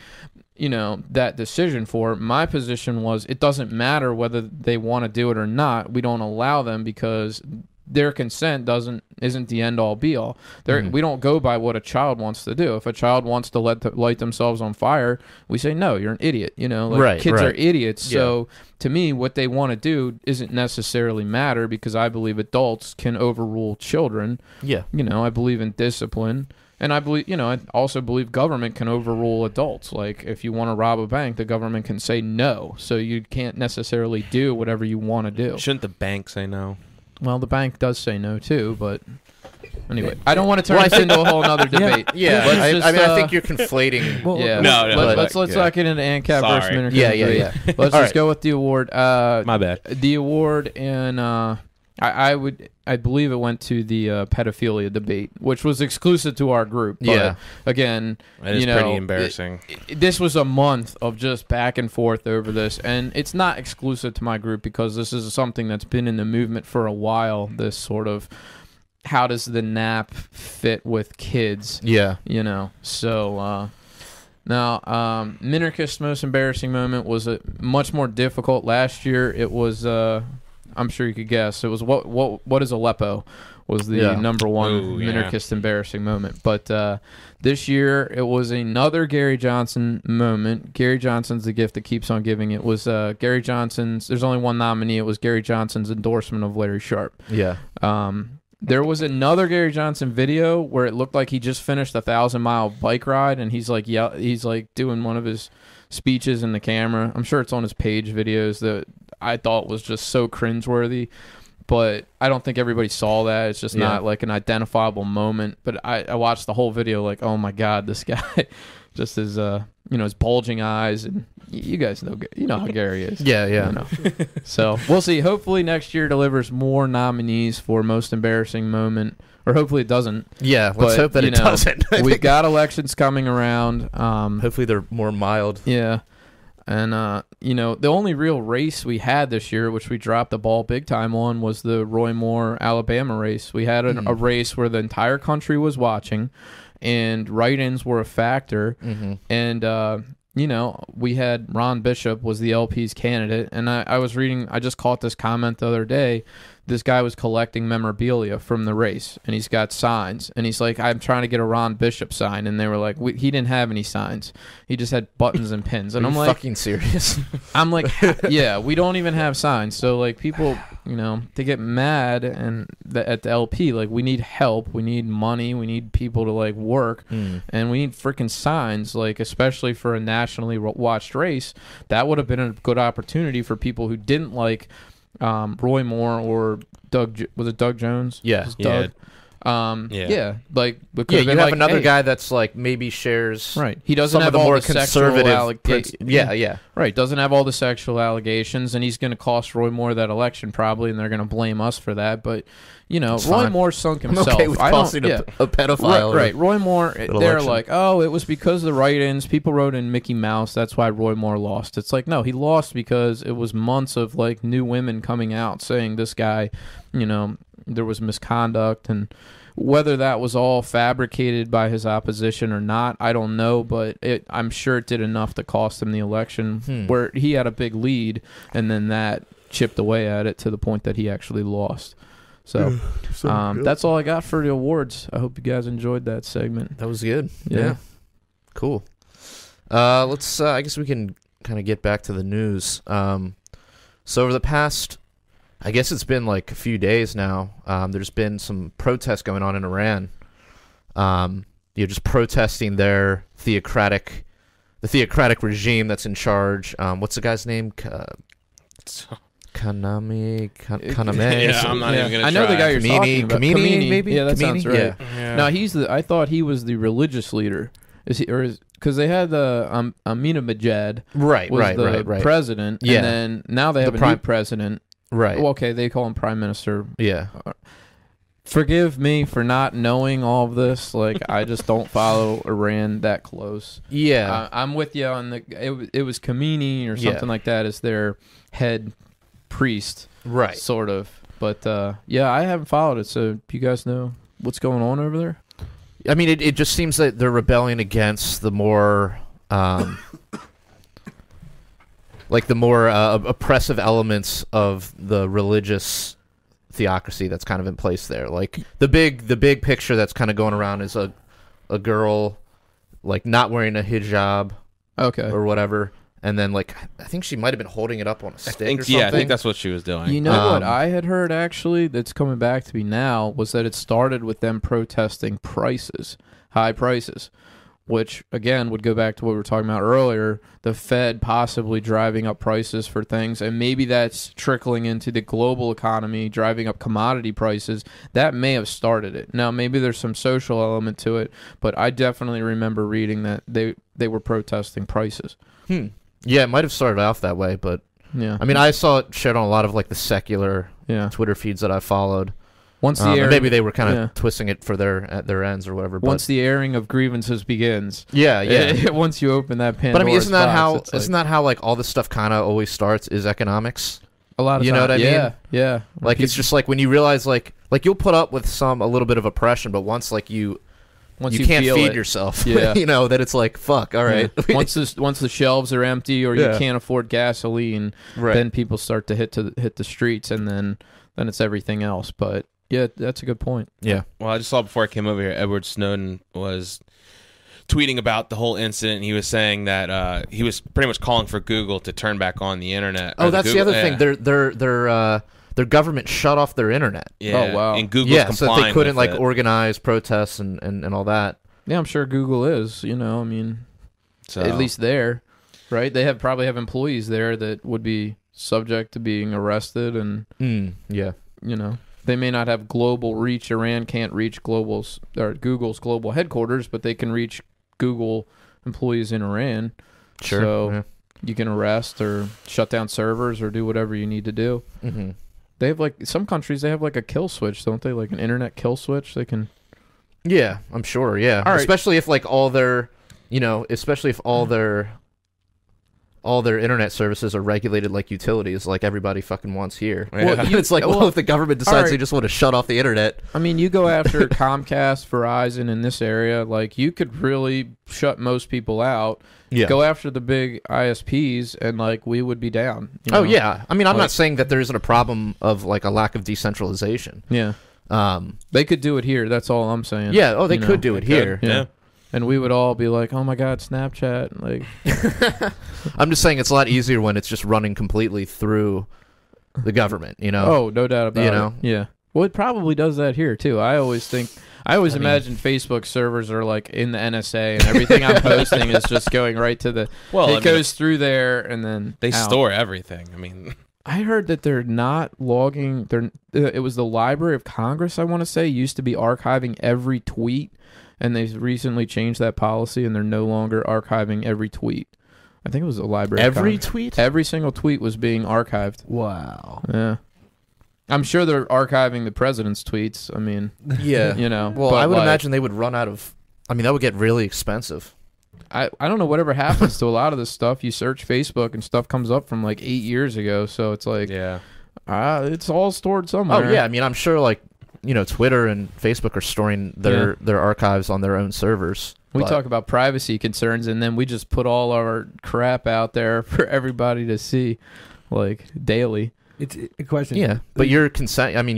you know, that decision for. My position was, it doesn't matter whether they want to do it or not. We don't allow them because their consent isn't the end all be all. We don't go by what a child wants to do. If a child wants to light themselves on fire, we say no, you're an idiot. You know, like, kids are idiots. So to me, what they want to do isn't necessarily matter, because I believe adults can overrule children. You know, I believe in discipline. And I believe, you know, I also believe government can overrule adults. Like, if you want to rob a bank, the government can say no. So you can't necessarily do whatever you want to do. Shouldn't the bank say no? Well, the bank does say no too, but anyway, I don't want to turn this into a whole other debate. I think you're conflating. Let's not get into ANCAP versus minarchists. Let's just go with the award. My bad. The award, and I believe it went to the pedophilia debate, which was exclusive to our group. But again, it is pretty embarrassing. This was a month of just back and forth over this, and it's not exclusive to my group, because this is something that's been in the movement for a while. This sort of, how does the NAP fit with kids? You know, so. Now, minarchist's most embarrassing moment was much more difficult. Last year, it was. I'm sure you could guess. It was what is Aleppo was the number one minarchist embarrassing moment. But this year it was another Gary Johnson moment. Gary Johnson's the gift that keeps on giving. It was Gary Johnson's. There's only one nominee. It was Gary Johnson's endorsement of Larry Sharpe. There was another Gary Johnson video where it looked like he just finished a 1,000-mile bike ride, and he's like doing one of his speeches in the camera. I'm sure it's on his page videos that I thought was just so cringeworthy, but I don't think everybody saw that. It's just not like an identifiable moment. But I watched the whole video like, oh my God, this guy, just his his bulging eyes, and you guys know, you know how Gary is. You know. So we'll see. Hopefully next year delivers more nominees for most embarrassing moment. Or hopefully it doesn't. Let's hope that it doesn't. We've got elections coming around. Hopefully they're more mild. And, the only real race we had this year, which we dropped the ball big time on, was the Roy Moore, Alabama race. We had a race where the entire country was watching, and write-ins were a factor. And, we had Ron Bishop was the LP's candidate. And I just caught this comment the other day. This guy was collecting memorabilia from the race, and he's got signs, and he's like, I'm trying to get a Ron Bishop sign, and they were like, he didn't have any signs. He just had buttons and pins. And I'm like, fucking serious? I'm like, we don't even have signs. So, like, people, they get mad at the LP. Like, we need help. We need money. We need people to, like, work. And we need freaking signs, like, especially for a nationally watched race. That would have been a good opportunity for people who didn't like Roy Moore or Doug. Was it Doug Jones? Doug. Like, you have another guy that's like maybe shares he doesn't some have of the all more the conservative doesn't have all the sexual allegations, and he's going to cost Roy Moore that election probably, and they're going to blame us for that. But Roy Moore sunk himself. I'm okay with costing a pedophile. Right. Roy Moore, they're like, oh, it was because of the write-ins. People wrote in Mickey Mouse. That's why Roy Moore lost. It's like, no, he lost because it was months of, like, new women coming out saying this guy there was misconduct, and whether that was all fabricated by his opposition or not, I don't know, but I'm sure it did enough to cost him the election where he had a big lead, and then that chipped away at it to the point that he actually lost. So that's all I got for the awards. I hope you guys enjoyed that segment. That was good. Yeah. Cool. Let's I guess we can kind of get back to the news. So over the past, I guess it's been like a few days now, there's been some protests going on in Iran. Just protesting the theocratic regime that's in charge. What's the guy's name? Kaname. Yeah, I'm not even gonna try. I know the guy you're talking about. Kamini, maybe? Yeah, that sounds right. Yeah. No, I thought he was the religious leader. Because they had the Amina Majed right, president, yeah. And then now they have a new president. Right. Well, okay, they call him prime minister. Yeah. Forgive me for not knowing all of this. Like, I just don't follow Iran that close. Yeah. I'm with you on it was Khomeini or something like that as their head priest. Right. Sort of. But, I haven't followed it, so do you guys know what's going on over there? I mean, it just seems that they're rebelling against the more, oppressive elements of the religious theocracy that's kind of in place there. Like the big picture that's kind of going around is a girl like not wearing a hijab, or whatever, and then like I think she might have been holding it up on a stick or something. Yeah, I think that's what she was doing. You know what I had heard actually that's coming back to me now was that it started with them protesting high prices, which again would go back to what we were talking about earlier, the Fed possibly driving up prices for things, and maybe that's trickling into the global economy, driving up commodity prices. That may have started it. Now, maybe there's some social element to it, but I definitely remember reading that they were protesting prices. Yeah, it might have started off that way, but yeah. I mean, I saw it shared on a lot of like the secular Twitter feeds that I followed. Once the maybe they were kind of twisting it at their ends or whatever. Once the airing of grievances begins, once you open that Pandora's but I mean, isn't that how like all this stuff kind of always starts is economics? A lot of you know what I mean? Yeah. Like it's just like when you realize like you'll put up with a little bit of oppression, but once you can't feed yourself, that it's like fuck. All right. Yeah. Once the shelves are empty or you can't afford gasoline, then people start to hit the streets, and then it's everything else. But yeah, that's a good point. Yeah. Well, I just saw before I came over here, Edward Snowden was tweeting about the whole incident. And he was saying that he was pretty much calling for Google to turn back on the internet. Oh, that's the other thing. Their government shut off their internet. Yeah. Oh, wow. And Google's complying so that they couldn't with it. organize protests and all that. Yeah, I'm sure Google is. I mean, at least there, right? They probably have employees there that would be subject to being arrested, and they may not have global reach. Iran can't reach Google's global headquarters, but they can reach Google employees in Iran. Sure. So you can arrest or shut down servers or do whatever you need to do. Mm-hmm. They have some countries, they have like a kill switch, don't they? Like an internet kill switch. They can. Yeah, I'm sure. Yeah. All right. Especially if like all their internet services are regulated like utilities, like everybody fucking wants here. Yeah. It's like, if the government decides they just want to shut off the internet. I mean, you go after Comcast, Verizon in this area, like you could really shut most people out. Yeah. Go after the big ISPs, and like we would be down. Oh yeah. I mean, I'm not saying that there isn't a problem of like a lack of decentralization. Yeah. They could do it here. That's all I'm saying. Yeah. Oh, they could do it here. Yeah. And we would all be like, "Oh my God, Snapchat!" Like, I'm just saying it's a lot easier when it's just running completely through the government. Oh, no doubt about it. Yeah. Well, it probably does that here too. I always imagine Facebook servers are like in the NSA, and everything I'm posting is just going right to the. Well, it goes through there, and then they out. store everything. I mean, I heard that they're not logging. It was the Library of Congress, I want to say, used to be archiving every tweet. And they've recently changed that policy, and they're no longer archiving every tweet. I think it was the Library. Every tweet? Every single tweet was being archived. Wow. Yeah. I'm sure they're archiving the president's tweets. I mean, yeah. Well, I would imagine they would run out of. I mean, that would get really expensive. I don't know whatever happens to a lot of this stuff. You search Facebook and stuff comes up from like 8 years ago. So it's like, yeah. It's all stored somewhere. Oh yeah, I mean, I'm sure like Twitter and Facebook are storing their archives on their own servers. We talk about privacy concerns, and then we just put all our crap out there for everybody to see, like daily. It's a question. Yeah, but you're consenting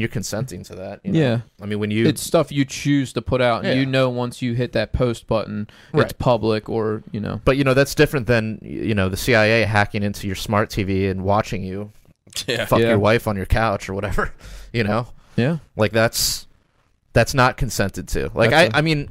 to that. Yeah. I mean, it's stuff you choose to put out, and once you hit that post button, it's public, or But that's different than the CIA hacking into your smart TV and watching you fuck your wife on your couch or whatever. Yeah. Like that's not consented to. Like I mean.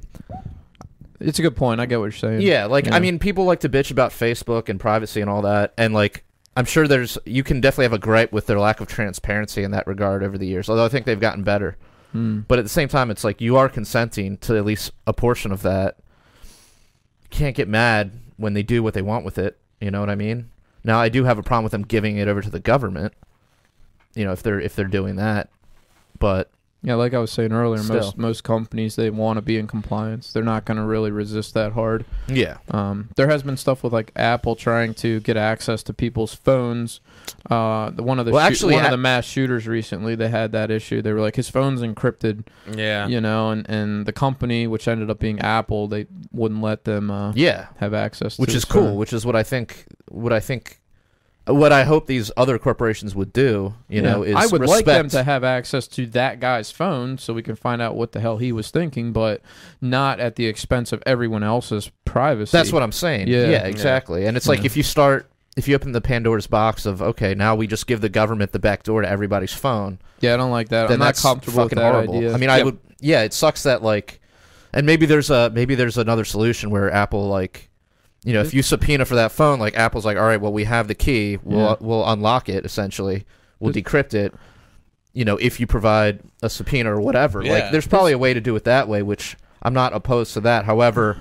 It's a good point. I get what you're saying. Yeah, I mean, people like to bitch about Facebook and privacy and all that, and like, I'm sure you can definitely have a gripe with their lack of transparency in that regard over the years, although I think they've gotten better. But at the same time, it's like you are consenting to at least a portion of that. You can't get mad when they do what they want with it, you know what I mean? Now, I do have a problem with them giving it over to the government, if they're doing that, but... Yeah, like I was saying earlier, most companies, they want to be in compliance. They're not going to really resist that hard. Yeah. There has been stuff with like Apple trying to get access to people's phones. One of the mass shooters recently, they had that issue. They were like, his phone's encrypted. Yeah. And the company, which ended up being Apple, they wouldn't let them have access to which is his cool, phone. which is what I hope these other corporations would do, is I would like them respect. to have access to that guy's phone so we can find out what the hell he was thinking, but not at the expense of everyone else's privacy. That's what I'm saying. Yeah, exactly. And it's like if you open the Pandora's box of, okay, now we just give the government the back door to everybody's phone. Yeah, I don't like that. Then I'm not that's comfortable with fucking that horrible. idea. I mean, it sucks that like, and maybe there's another solution where Apple like, if you subpoena for that phone, like Apple's like, all right, well, we have the key. We'll unlock it, essentially. We'll decrypt it, if you provide a subpoena or whatever. Yeah. Like, there's probably a way to do it that way, which I'm not opposed to that. However,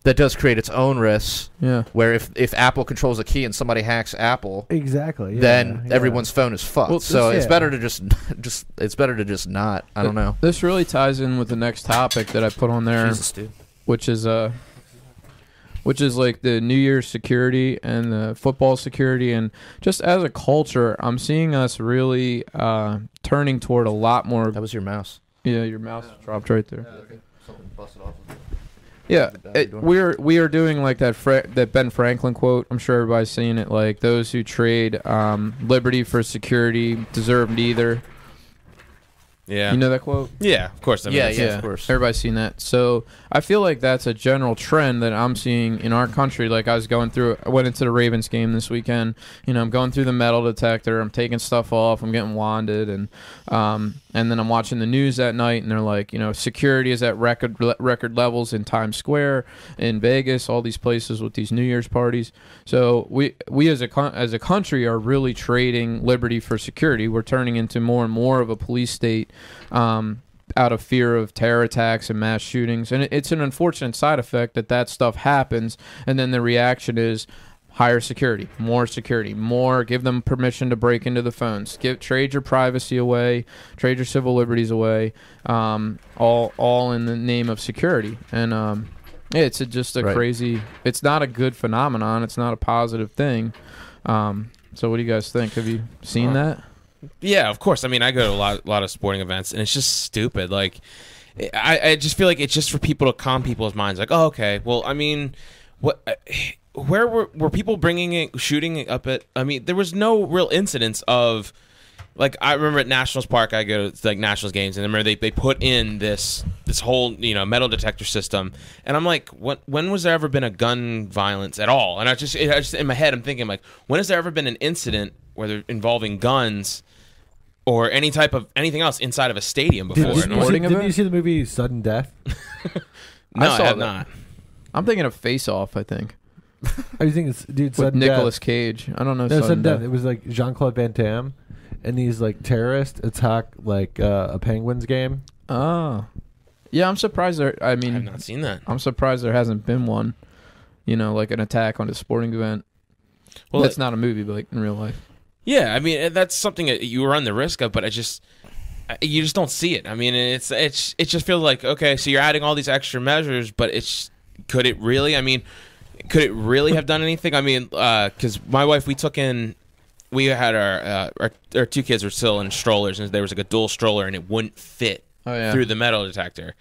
that does create its own risks. Yeah. Where if Apple controls a key and somebody hacks Apple, exactly, then everyone's phone is fucked. Well, so it's better to just not. I don't know. This really ties in with the next topic that I put on there, Jesus, dude. which is like the New Year's security and the football security. And just as a culture, I'm seeing us really turning toward a lot more. That was your mouse. Yeah, your mouse dropped right there. Something busted off. Yeah, we are doing like that Ben Franklin quote. I'm sure everybody's seen it. Like, those who trade liberty for security deserve neither. Yeah. You know that quote? Yeah, of course. Yeah, of course. Everybody's seen that. So I feel like that's a general trend that I'm seeing in our country. Like, I went into the Ravens game this weekend. I'm going through the metal detector. I'm taking stuff off. I'm getting wanded. And then I'm watching the news at night, and they're like, security is at record levels in Times Square, in Vegas, all these places with these New Year's parties. So we as a country are really trading liberty for security. We're turning into more and more of a police state, out of fear of terror attacks and mass shootings. And it's an unfortunate side effect that stuff happens, and then the reaction is higher security, more, give them permission to break into the phones, trade your privacy away, trade your civil liberties away, all in the name of security. And it's just a crazy, it's not a good phenomenon, it's not a positive thing. So what do you guys think? Have you seen that? Yeah, of course. I mean, I go to a lot of sporting events, and it's just stupid. Like, I just feel like it's just for people to calm people's minds. Like, oh, okay, well, I mean, where were people shooting it up at? I mean, there was no real incidents of, like, I remember at Nationals Park, I go to like Nationals games, and I remember they put in this whole metal detector system, and I'm like, when was there ever been a gun violence at all? And I just in my head, I'm thinking, like, when has there ever been an incident whether involving guns or anything else inside of a stadium before? Did you see the movie Sudden Death? No, I have not. I'm thinking of Face Off, I think. You think it's with Sudden Nicolas Death. Cage. I don't know. No, Sudden Death. It was like Jean-Claude Van Damme, and these like terrorists attack like a Penguins game. Oh, yeah. I'm surprised there. I mean, I have not seen that. I'm surprised there hasn't been one. Like an attack on a sporting event. Well, that's not a movie, but like in real life. Yeah, I mean, that's something that you run the risk of, but you just don't see it. I mean, it just feels like, okay, so you're adding all these extra measures, but could it really have done anything? I mean, because my wife, we took in we had our two kids were still in strollers, and there was like a dual stroller, and it wouldn't fit through the metal detector.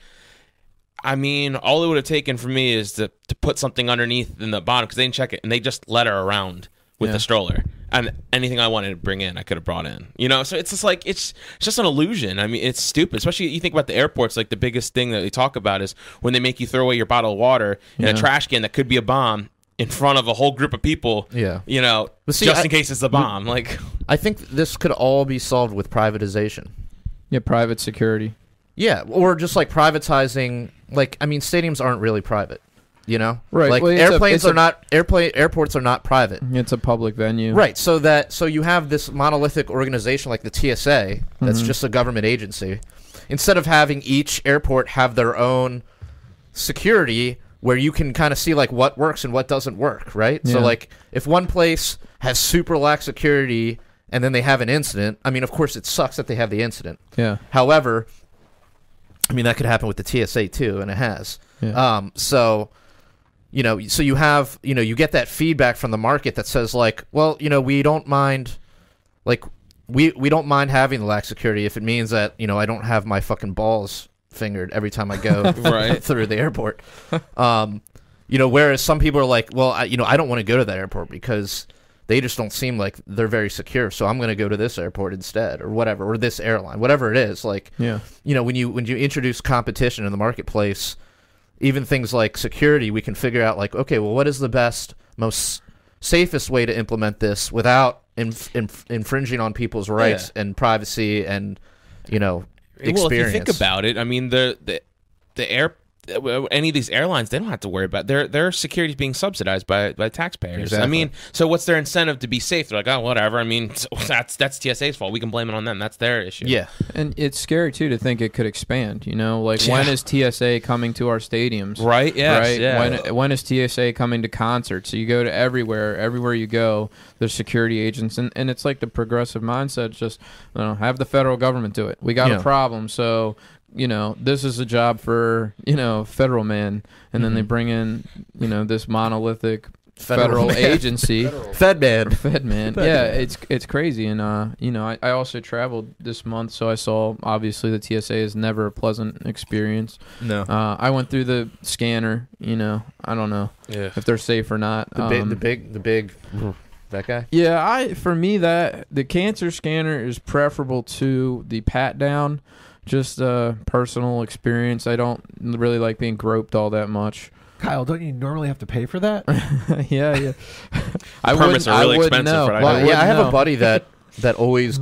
I mean, all it would have taken for me is to put something underneath in the bottom, because they didn't check it, and they just led her around with the stroller. And anything I wanted to bring in, I could have brought in. You know, so it's just like, it's just an illusion. I mean, it's stupid. Especially you think about the airports, like the biggest thing that they talk about is when they make you throw away your bottle of water in a trash can that could be a bomb in front of a whole group of people. Yeah. You know, just in case it's a bomb. Like, I think this could all be solved with privatization. Yeah, private security. Yeah, or just like privatizing. Like, I mean, stadiums aren't really private. You know, right? Like well, airports are not private. It's a public venue, right? So you have this monolithic organization like the TSA that's just a government agency. Instead of having each airport have their own security, where you can kind of see like what works and what doesn't work, right? Yeah. So like if one place has super lax security and then they have an incident, I mean, of course it sucks that they have the incident. Yeah. However, I mean that could happen with the TSA too, and it has. Yeah. So you have, you get that feedback from the market that says like, well, we don't mind, like, we don't mind having the lax security if it means that, I don't have my fucking balls fingered every time I go through the airport. Whereas some people are like, well, I don't want to go to that airport because they just don't seem like they're very secure, so I'm going to go to this airport instead, or whatever, or this airline, whatever it is. Like, when you introduce competition in the marketplace, even things like security, we can figure out like, okay, well, what is the best, most safest way to implement this without infringing on people's rights and privacy and, experience. Well, if you think about it, I mean, the any of these airlines, they don't have to worry about their security is being subsidized by taxpayers. Exactly. I mean, so what's their incentive to be safe? They're like, oh, whatever. I mean, that's TSA's fault. We can blame it on them. That's their issue. Yeah, and it's scary too to think it could expand. Like when is TSA coming to our stadiums? Right. Yes. Right. Yeah. When is TSA coming to concerts? So you go to everywhere you go, there's security agents, and it's like the progressive mindset. Just have the federal government do it. We got a problem, so. This is a job for, federal man. And then they bring in, this monolithic federal agency. Fedman. Yeah, it's crazy. And, I also traveled this month, so I saw, obviously, the TSA is never a pleasant experience. No. I went through the scanner, I don't know if they're safe or not. The big... That guy? Yeah, for me, the cancer scanner is preferable to the pat-down. Just personal experience. I don't really like being groped all that much. Kyle, don't you normally have to pay for that? Yeah. Permits are really expensive. I have a buddy that always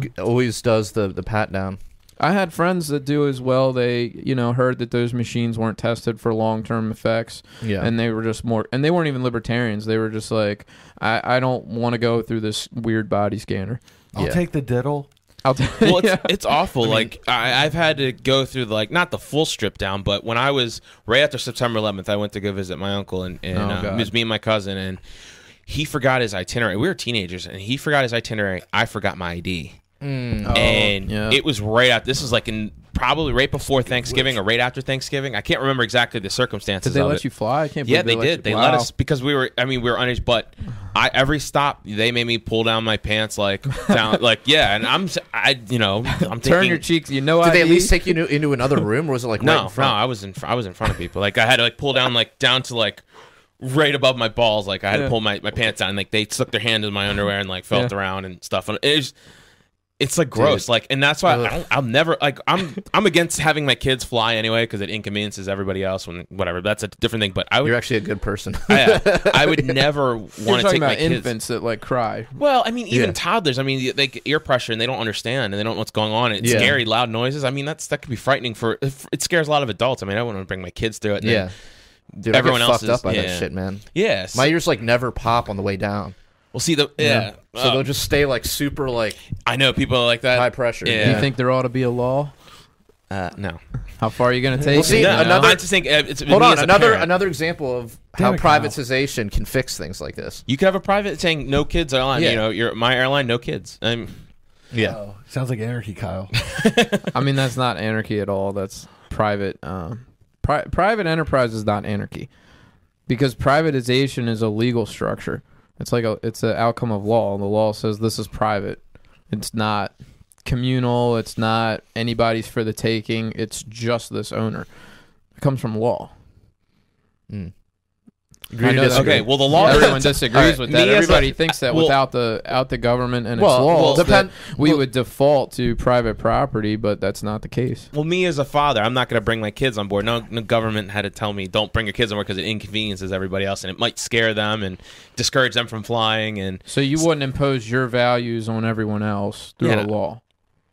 does the pat down. I had friends that do as well. They heard that those machines weren't tested for long-term effects. Yeah, and they were just and they weren't even libertarians. They were just like, I don't want to go through this weird body scanner. I'll take the diddle. Well, it's awful. I've had to go through not the full strip down, but when I was right after September 11th, I went to go visit my uncle, and it was me and my cousin, and he forgot his itinerary. We were teenagers, and he forgot his itinerary. I forgot my ID, it was right out. This was probably right before Thanksgiving or right after Thanksgiving. I can't remember exactly the circumstances. Did they let you fly? I can't believe they did. They let us because we were underage. But every stop they made me pull down my pants down and I'm turn thinking, your cheeks. Did they at least take you into another room, or was it no? I was in front of people. I had to pull down down to right above my balls. I had to pull my pants down. And, they stuck their hand in my underwear and felt around and stuff. And it's gross, dude. And that's why I'll never I'm against having my kids fly anyway because it inconveniences everybody else. Whatever, that's a different thing. But you're actually a good person. I would never want to take my kids. Infants that cry. Well, I mean, even toddlers. I mean, they get ear pressure and they don't understand and they don't know what's going on. It's scary, loud noises. I mean, that could be frightening it scares a lot of adults. I mean, I wouldn't want to bring my kids through it. Yeah, dude, everyone else fucked up by that shit, man. Yes, my ears never pop on the way down. Well, see so they'll just stay super I know people like that, high pressure. Yeah. You think there ought to be a law? No. How far are you going to take? Well, see, I just think hold on. Another example of how privatization can fix things like this. You could have a private saying no kids airline. Yeah. My airline, no kids. Yeah. Oh, sounds like anarchy, Kyle. I mean, that's not anarchy at all. That's private. Private enterprise is not anarchy because privatization is a legal structure. It's like it's an outcome of law. The law says this is private. It's not communal. It's not anybody's for the taking. It's just this owner. It comes from law. Agree to disagree. Okay, well, the law. Everyone disagrees with that. Me as Everybody thinks that without the government and its Well, laws, depend- that we would default to private property, but that's not the case. Well, me as a father, I'm not going to bring my kids on board. No government had to tell me don't bring your kids on board because it inconveniences everybody else and it might scare them and discourage them from flying. And So you wouldn't impose your values on everyone else through a law.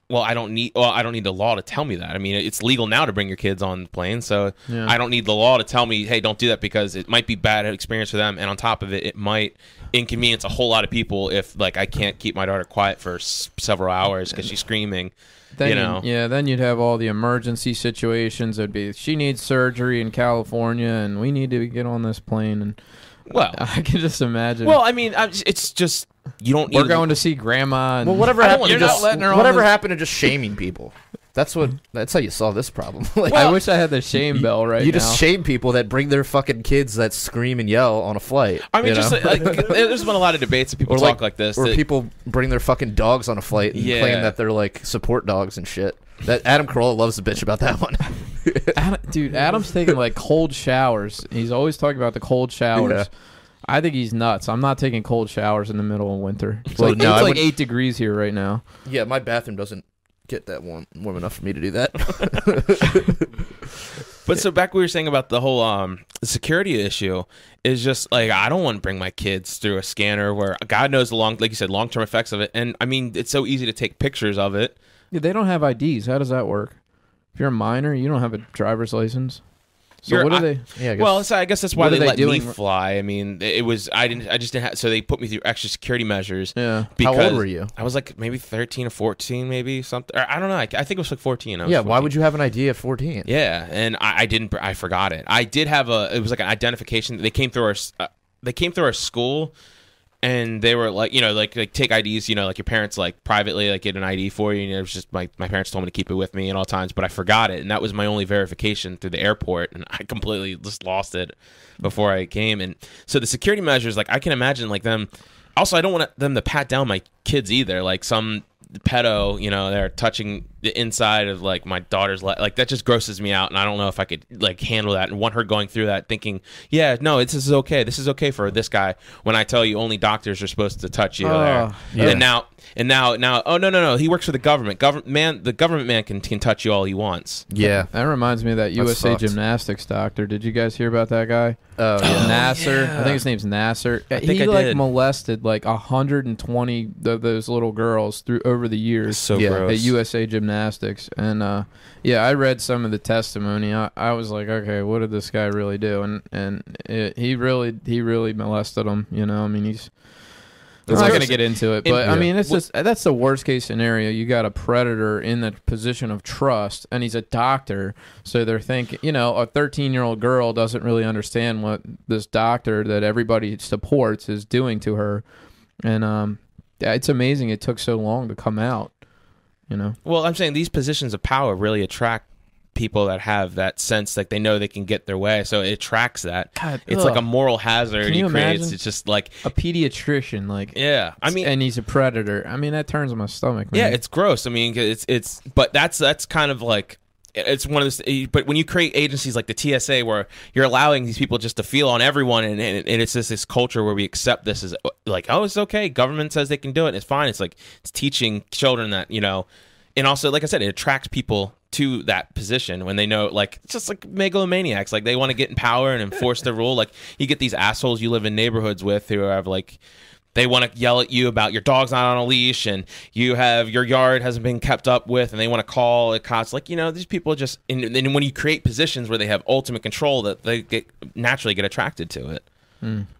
well, I don't need the law to tell me that. I mean, it's legal now to bring your kids on the plane, so Yeah. I don't need the law to tell me, hey, don't do that because it might be bad experience for them, and on top of it, it might inconvenience a whole lot of people if like I can't keep my daughter quiet for several hours because she's screaming. Then then you'd have all the emergency situations. It'd be she needs surgery in California, and we need to get on this plane. And Well, I can just imagine. well, I mean, it's just you don't. we're need going to see grandma. And Well, whatever I don't happened want- to you're just not letting her on whatever this- happened to just shaming people. That's how you solve this problem. Like, I wish I had the shame bell right you now. just shame people that bring their fucking kids that scream and yell on a flight. I mean, you just know? like, there's been a lot of debates that people talk like this. or that- people bring their fucking dogs on a flight and Yeah. claim that they're like support dogs and shit. That Adam Carolla loves a bitch about that one. Adam's taking like cold showers. He's always talking about the cold showers. Yeah. I think he's nuts. I'm not taking cold showers in the middle of winter. It's Well, like, no, it's I like would- 8 degrees here right now. Yeah, my bathroom doesn't get that warm enough for me to do that. But so back what we were saying about the whole security issue is just like I don't want to bring my kids through a scanner where God knows the like you said, long-term effects of it. And I mean, it's so easy to take pictures of it. Yeah, they don't have IDs. How does that work? If you're a minor, you don't have a driver's license. So what do they? Yeah, I guess. Well, so I guess that's why What are they they let me doing? fly. I mean, it was I just didn't have, so they put me through extra security measures. Yeah. Because How old were you? I was like maybe 13 or 14, maybe something. Or I don't know. I think it was like 14. Yeah, why would you have an ID at 14? Yeah, and I forgot it. I did have it was like an identification. They came through our school, and they were like, like take IDs, like your parents like privately like get an ID for you. And it was just my parents told me to keep it with me at all times, but I forgot it, and that was my only verification through the airport, and I completely just lost it before I came. And so the security measures, like I can imagine like them. Also, I don't want them to pat down my kids either. Like some pedo, they're touching the inside of like my daughter's like that just grosses me out, and I don't know if I could like handle that and want her going through that thinking, yeah, no, this is okay for this guy when I tell you only doctors are supposed to touch you there. Yeah. And now oh no, he works for the government. The government man can touch you all he wants. Yeah. That reminds me of that USA fucked. Gymnastics doctor. Did you guys hear about that guy? Oh, yeah. Nasser. yeah. I think his name's Nasser. think He I like did. molested like 120 of those little girls over the years. So Yeah. gross. At USA Gymnastics. And yeah, I read some of the testimony. I was like, okay, what did this guy really do? He really molested them. I mean, I'm not going to get into it, but I mean, it's just that's the worst case scenario. You got a predator in the position of trust, and he's a doctor, so they're thinking, a 13-year-old girl doesn't really understand what this doctor that everybody supports is doing to her, and it's amazing it took so long to come out. Well, I'm saying these positions of power really attract people that have that sense like they know they can get their way, so it attracts that. God, it's like a moral hazard Can he you creates. imagine? It's just like A pediatrician, like, yeah, I mean, and he's a predator. I mean, that turns my stomach, man. yeah, it's gross. I mean, it's but that's kind of like it's one of those. But when you create agencies like the TSA where you're allowing these people just to feel on everyone, and it's just this culture where we accept this as like, oh, it's okay. Government says they can do it. It's fine. It's like it's teaching children that and also like I said, it attracts people to that position when they know, like, just like megalomaniacs, like they want to get in power and enforce the rule. Like you get these assholes you live in neighborhoods with who have like they want to yell at you about your dog's not on a leash and you have your yard hasn't been kept up with, and they want to call the cops. Like, these people just and when you create positions where they have ultimate control, that they naturally get attracted to it.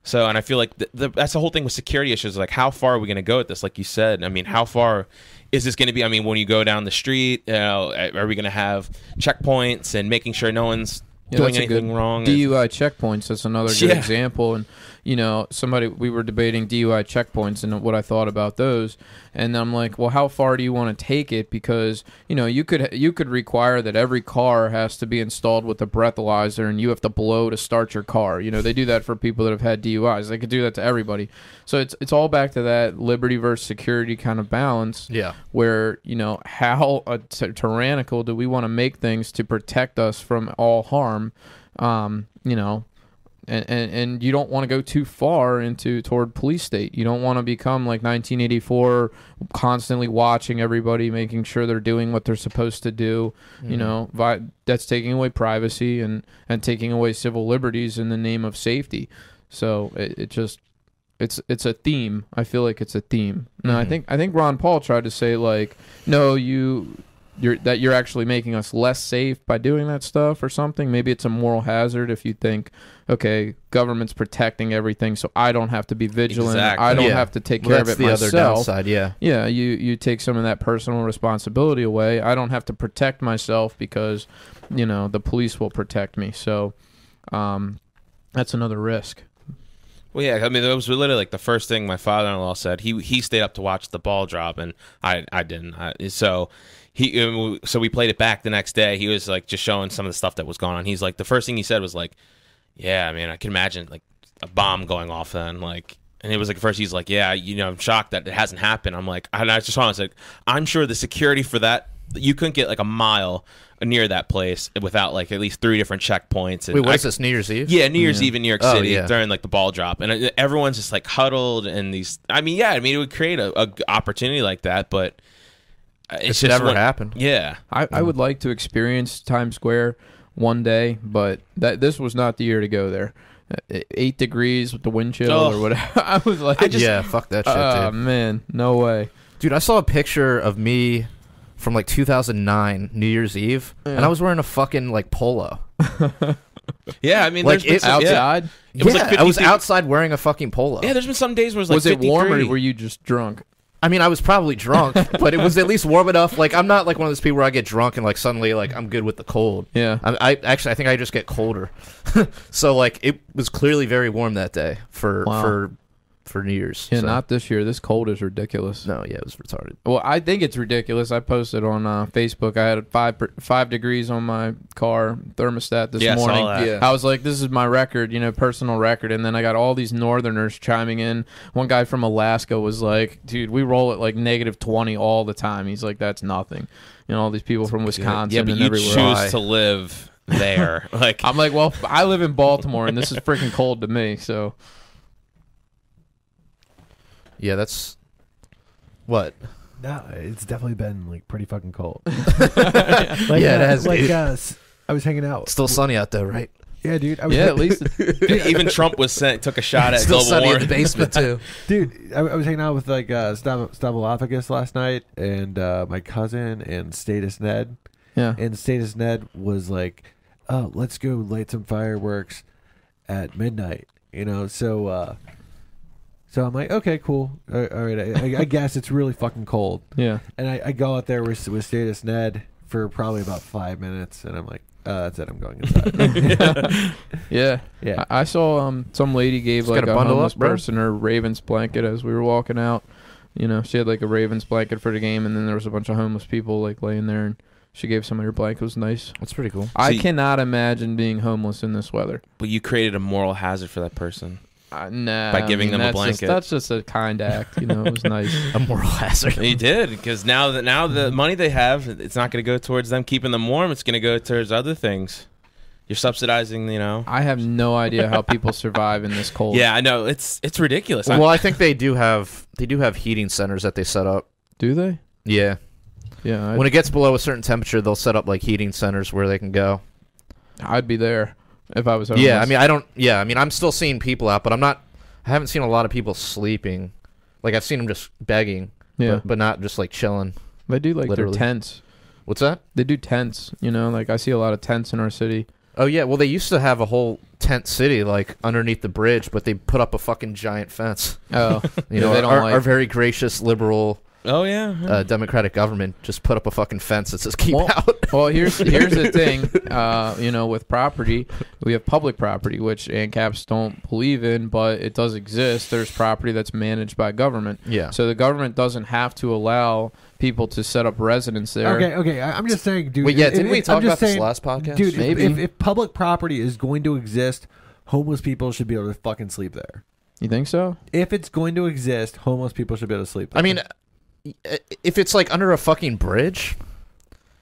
So, and I feel like that's the whole thing with security issues. Like, how far are we going to go with this? Like you said, I mean, how far is this going to be? I mean, when you go down the street, are we going to have checkpoints and making sure no one's doing that's a anything good wrong. DUI checkpoints. That's another good Yeah. example. And we were debating DUI checkpoints and what I thought about those. And I'm like, well, how far do you want to take it? Because you could require that every car has to be installed with a breathalyzer, and you have to blow to start your car. They do that for people that have had DUIs. They could do that to everybody. So it's all back to that liberty versus security kind of balance. Yeah. Where how tyrannical do we want to make things to protect us from all harm? And you don't want to go too far toward police state. You don't want to become like 1984, constantly watching everybody, making sure they're doing what they're supposed to do. That's taking away privacy and taking away civil liberties in the name of safety. So it's a theme. I feel like it's a theme. No, I think Ron Paul tried to say like, no, you're actually making us less safe by doing that stuff or something. Maybe it's a moral hazard if you think, okay, government's protecting everything, so I don't have to be vigilant. Exactly. I don't have to take care of it myself. That's the other downside, yeah. Yeah, you take some of that personal responsibility away. I don't have to protect myself because, the police will protect me. So that's another risk. Well, yeah, I mean, that was literally like the first thing my father-in-law said. He stayed up to watch the ball drop, and I didn't. So we played it back the next day. He was like just showing some of the stuff that was going on. He's like, the first thing he said was like, yeah, I mean, I can imagine like a bomb going off then, like. And it was like first he's like, yeah, I'm shocked that it hasn't happened. I'm like, and I just saw him, I was like, I'm sure the security for that, you couldn't get like a mile near that place without like at least 3 different checkpoints. And wait, what is this, New Year's Eve? Yeah, New Year's Eve in New York City yeah. during like the ball drop, and everyone's just like huddled and these. I mean, it would create a opportunity like that, but it's just never happened. Yeah, I would like to experience Times Square one day, but this was not the year to go there. 8 degrees with the wind chill or whatever. I was like, fuck that shit, dude. Oh man, no way, dude. I saw a picture of me from like 2009 New Year's Eve, and I was wearing a fucking like polo. Yeah, I mean, like there's been outside. It was like 50 I was outside wearing a fucking polo. Yeah, there's been some days where it was like was it 50 warm degrees. or were you just drunk? I mean, I was probably drunk, but it was at least warm enough. Like, I'm not like one of those people where I get drunk and like suddenly like I'm good with the cold. Yeah. I think I just get colder. So like it was clearly very warm that day for New Year's. Yeah, so. not this year. This cold is ridiculous. No, yeah, it was retarded. Well, I think it's ridiculous. I posted on Facebook. I had 5 degrees on my car thermostat this morning. Saw that. Yeah. I was like, this is my record, personal record. And then I got all these northerners chiming in. One guy from Alaska was like, dude, we roll at like -20 all the time. He's like, that's nothing. All these people from Wisconsin Yeah, but and you everywhere. choose to live there. Like, I'm like, well, I live in Baltimore and this is freaking cold to me. So. Yeah, that's what. No, it's definitely been like pretty fucking cold. Yeah, it has. Like dude. I was hanging out. Still sunny out there, right? Yeah, dude. At least. even Trump took a shot at Still global sunny in warming. the basement too. Dude, I was hanging out with like Stabulophagus last night, and my cousin and Status Ned. Yeah. And Status Ned was like, "Oh, let's go light some fireworks at midnight." So I'm like, okay, cool. All right, I guess it's really fucking cold. Yeah. And I go out there with Status Ned for probably about 5 minutes, and I'm like, that's it. I'm going inside. Yeah. Yeah. I saw some lady gave Just like gotta a bundle homeless up, bro. person her Ravens blanket as we were walking out. She had like a Ravens blanket for the game, and then there was a bunch of homeless people like laying there, and she gave somebody her blanket. It was nice. That's pretty cool. I cannot imagine being homeless in this weather. But you created a moral hazard for that person. Nah, By giving them a blanket. That's just a kind act. It was nice. A moral hazard. You did, because now the money they have, it's not going to go towards them keeping them warm. It's going to go towards other things. You're subsidizing, I have no idea how people survive in this cold. Yeah, I know, it's ridiculous. Well, I think they do have heating centers that they set up. Do they? Yeah. Yeah. When it gets below a certain temperature, they'll set up like heating centers where they can go. I'd be there if I was homeless. Yeah, I mean, I'm still seeing people out, but I haven't seen a lot of people sleeping. Like, I've seen them just begging, but not just like chilling. They do like literally. their tents. What's that? They do tents, like I see a lot of tents in our city. Oh yeah, well they used to have a whole tent city like underneath the bridge, but they put up a fucking giant fence. Oh, they don't like our very gracious liberal Oh yeah. Democratic government just put up a fucking fence that says keep Well, out. Well, here's the thing. With property, we have public property, which ANCAPs don't believe in, but it does exist. There's property that's managed by government. Yeah. So the government doesn't have to allow people to set up residence there. Okay. I'm just saying, dude. Wait, yeah, didn't we talk I'm just about this saying, last podcast? Dude, Maybe. if public property is going to exist, homeless people should be able to fucking sleep there. You think so? If it's going to exist, homeless people should be able to sleep there. I mean, if it's like under a fucking bridge,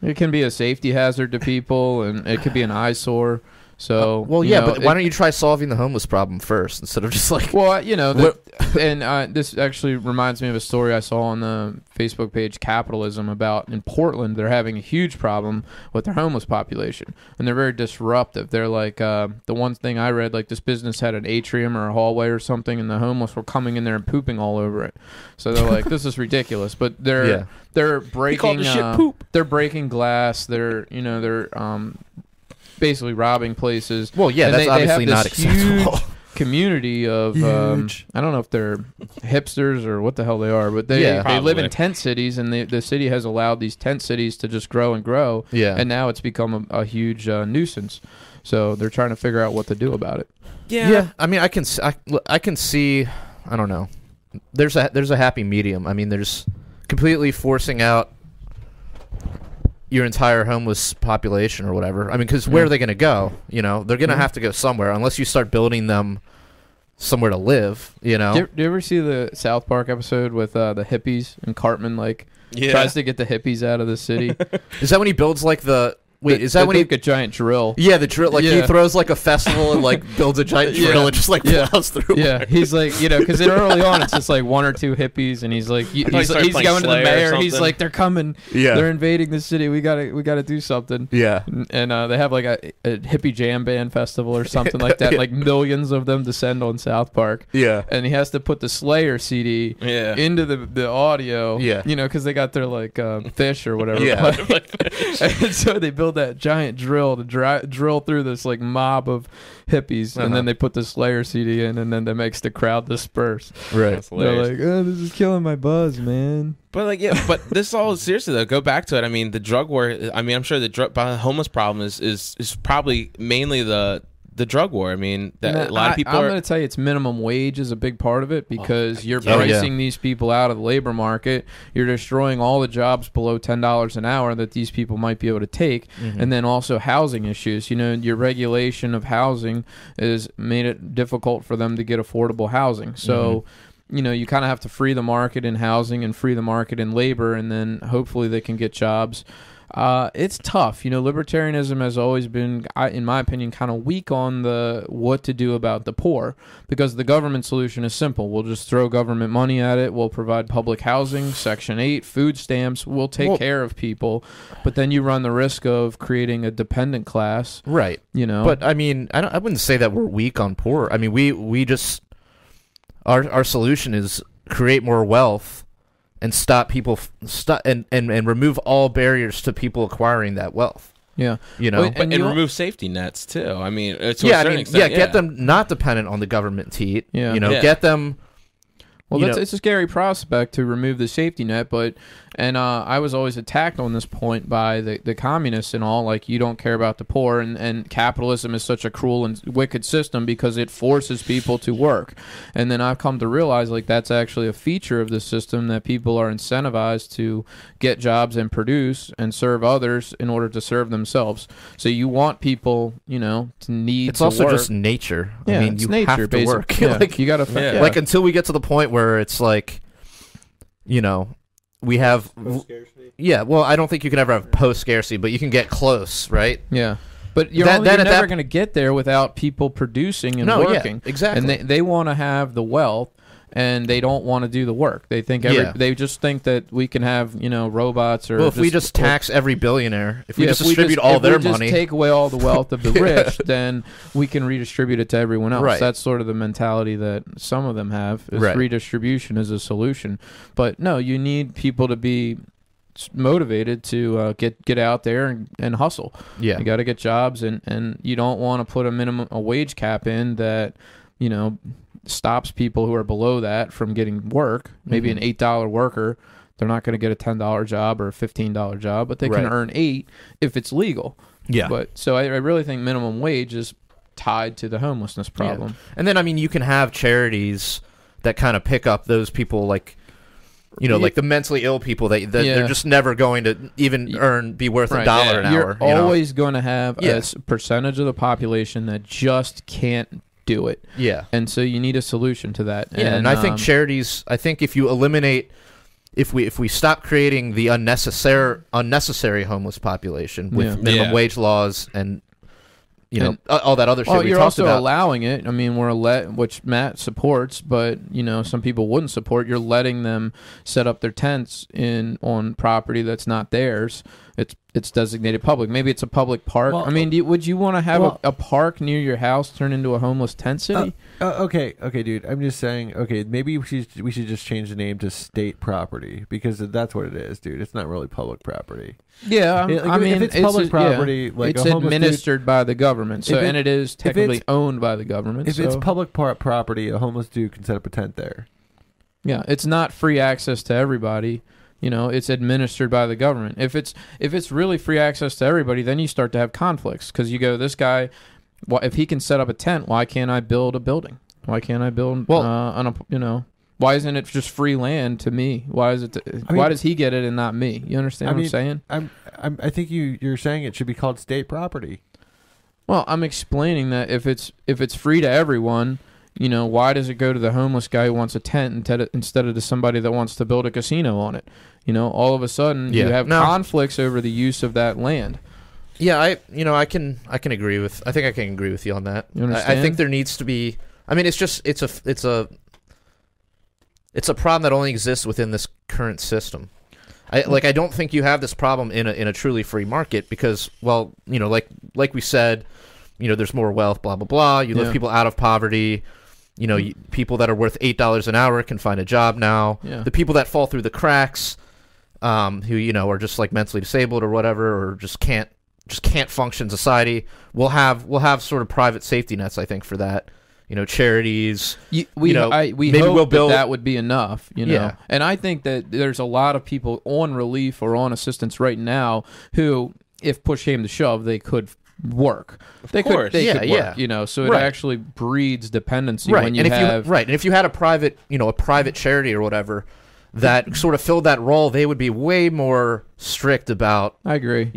It can be a safety hazard to people, and it could be an eyesore. So, well, yeah, but why don't you try solving the homeless problem first instead of just like? Well, this actually reminds me of a story I saw on the Facebook page Capitalism about in Portland. They're having a huge problem with their homeless population, and they're very disruptive. They're like the one thing I read, like this business had an atrium or a hallway or something, and the homeless were coming in there and pooping all over it. So they're like, this is ridiculous. But they're breaking the shit poop. They're breaking glass. They're basically robbing places. Well, yeah, And that's obviously they have not this acceptable. huge community of I don't know if they're hipsters or what the hell they are, but they live in Probably. tent cities, and the city has allowed these tent cities to just grow and grow. Yeah. And now it's become a huge nuisance. So they're trying to figure out what to do about it. Yeah, I mean, I can see. I don't know. There's a happy medium. I mean, there's completely forcing out your entire homeless population or whatever. I mean, because where are they going to go? You know, they're going to have to go somewhere unless you start building them somewhere to live. You know. Do you ever see the South Park episode with the hippies and Cartman tries to get the hippies out of the city? Is that when he builds like the? Wait, is that when he he? a giant drill? Yeah, the drill. Like he Yeah. throws like a festival and like builds a giant drill and just like plows through. Yeah, he's like, because early on it's just like one or two hippies, and he's like, he's going to the mayor. He's like, they're coming. Yeah. They're invading the city. We gotta do something. Yeah. And they have like a hippie jam band festival or something like that. Like millions of them descend on South Park. Yeah. And he has to put the Slayer CD into the audio. Yeah. Because they got their like fish or whatever. Yeah. And so they build that giant drill to drill through this like mob of hippies, and then they put the Slayer CD in, and then that makes the crowd disperse. Right. They're like, oh, this is killing my buzz, man. But but this all seriously though. Go back to it. I mean, the drug war. I mean, I'm sure the homeless problem is probably mainly the drug war. I mean, a lot of people I'm are. going to tell you, it's minimum wage is a big part of it, because you're pricing these people out of the labor market. You're destroying all the jobs below $10 an hour that these people might be able to take, and then also housing issues. Your regulation of housing has made it difficult for them to get affordable housing. So. You kind of have to free the market in housing and free the market in labor, and then hopefully they can get jobs. It's tough. Libertarianism has always been, in my opinion, kind of weak on the what to do about the poor, because the government solution is simple. We'll just throw government money at it. We'll provide public housing, Section 8, food stamps. We'll take care of people. But then you run the risk of creating a dependent class. Right. But I mean, I wouldn't say that we're weak on poor. I mean, we just our solution is create more wealth and stop people and remove all barriers to people acquiring that wealth. Yeah. And remove safety nets too. I mean, get them not dependent on the government teat. Yeah. Get them. Well, it's a scary prospect to remove the safety net, but I was always attacked on this point by the communists and all, like, you don't care about the poor, and capitalism is such a cruel and wicked system because it forces people to work. And then I've come to realize, like, that's actually a feature of the system, that people are incentivized to get jobs and produce and serve others in order to serve themselves. So you want people, to need it's to also work. Just nature. Yeah, I mean, it's you nature, have to basically. work. Yeah, like, you got to like, until we get to the point where it's like, we have Post-scarcity? Yeah, well, I don't think you can ever have post-scarcity, but you can get close, right? Yeah. But you're never going to get there without people producing and working. Yeah, exactly. And they want to have the wealth, and they don't want to do the work. They think they just think that we can have, robots or... Well, if we just tax every billionaire, if we just distribute all their money... If we just take away all the wealth of the rich, then we can redistribute it to everyone else. Right. That's sort of the mentality that some of them have, is redistribution is a solution. But no, you need people to be motivated to get out there and hustle. Yeah. You got to get jobs, and you don't want to put a wage cap in that, stops people who are below that from getting work. Maybe an $8 worker They're not going to get a $10 job or a $15 job, but they can Right. earn 8 if it's legal. Yeah. But so I really think minimum wage is tied to the homelessness problem. Yeah. And then, I mean, you can have charities that kind of pick up those people, like, like the mentally ill people that they're just never going to even be worth $1 an hour. You're always going to have a percentage of the population that just can't do it. Yeah. And so you need a solution to that. Yeah, and I think charities, if you eliminate, if we stop creating the unnecessary homeless population with minimum wage laws and all that other shit we talked about. You're also allowing it. I mean, which Matt supports, but some people wouldn't support. You're letting them set up their tents on property that's not theirs. It's designated public. Maybe it's a public park. Well, I mean, would you want to have a park near your house turn into a homeless tent city? Okay, dude. I'm just saying. Okay, maybe we should just change the name to state property because that's what it is, dude. It's not really public property. Yeah, I mean, if it's public property, like it's a homeless administered by the government. So, and it is technically it's owned by the government. If it's public property, a homeless dude can set up a tent there. Yeah, it's not free access to everybody. It's administered by the government. If it's really free access to everybody, then you start to have conflicts because you go, this guy, if he can set up a tent, why can't I build a building? Why can't I build? Why isn't it just free land to me? Why is it? Why does he get it and not me? You understand what I'm saying? I think you're saying it should be called state property. Well, I'm explaining that if it's free to everyone, why does it go to the homeless guy who wants a tent instead of to somebody that wants to build a casino on it? All of a sudden you have conflicts over the use of that land. Yeah, I can agree with. I think I can agree with you on that. You understand? I think there needs to be. I mean, it's a problem that only exists within this current system. I don't think you have this problem in a truly free market because, well, like we said, there's more wealth, blah blah blah. You lift people out of poverty. People that are worth $8 an hour can find a job now. Yeah. The people that fall through the cracks, who are just like mentally disabled or whatever, or just can't function in society, we'll have sort of private safety nets. I think for that. Charities. We maybe hope we'll build that would be enough. Yeah. And I think that there's a lot of people on relief or on assistance right now who, if push came to shove, they could work. They could work. So it actually breeds dependency when you have and if you had a private charity or whatever that sort of filled that role, they would be way more strict about. I agree.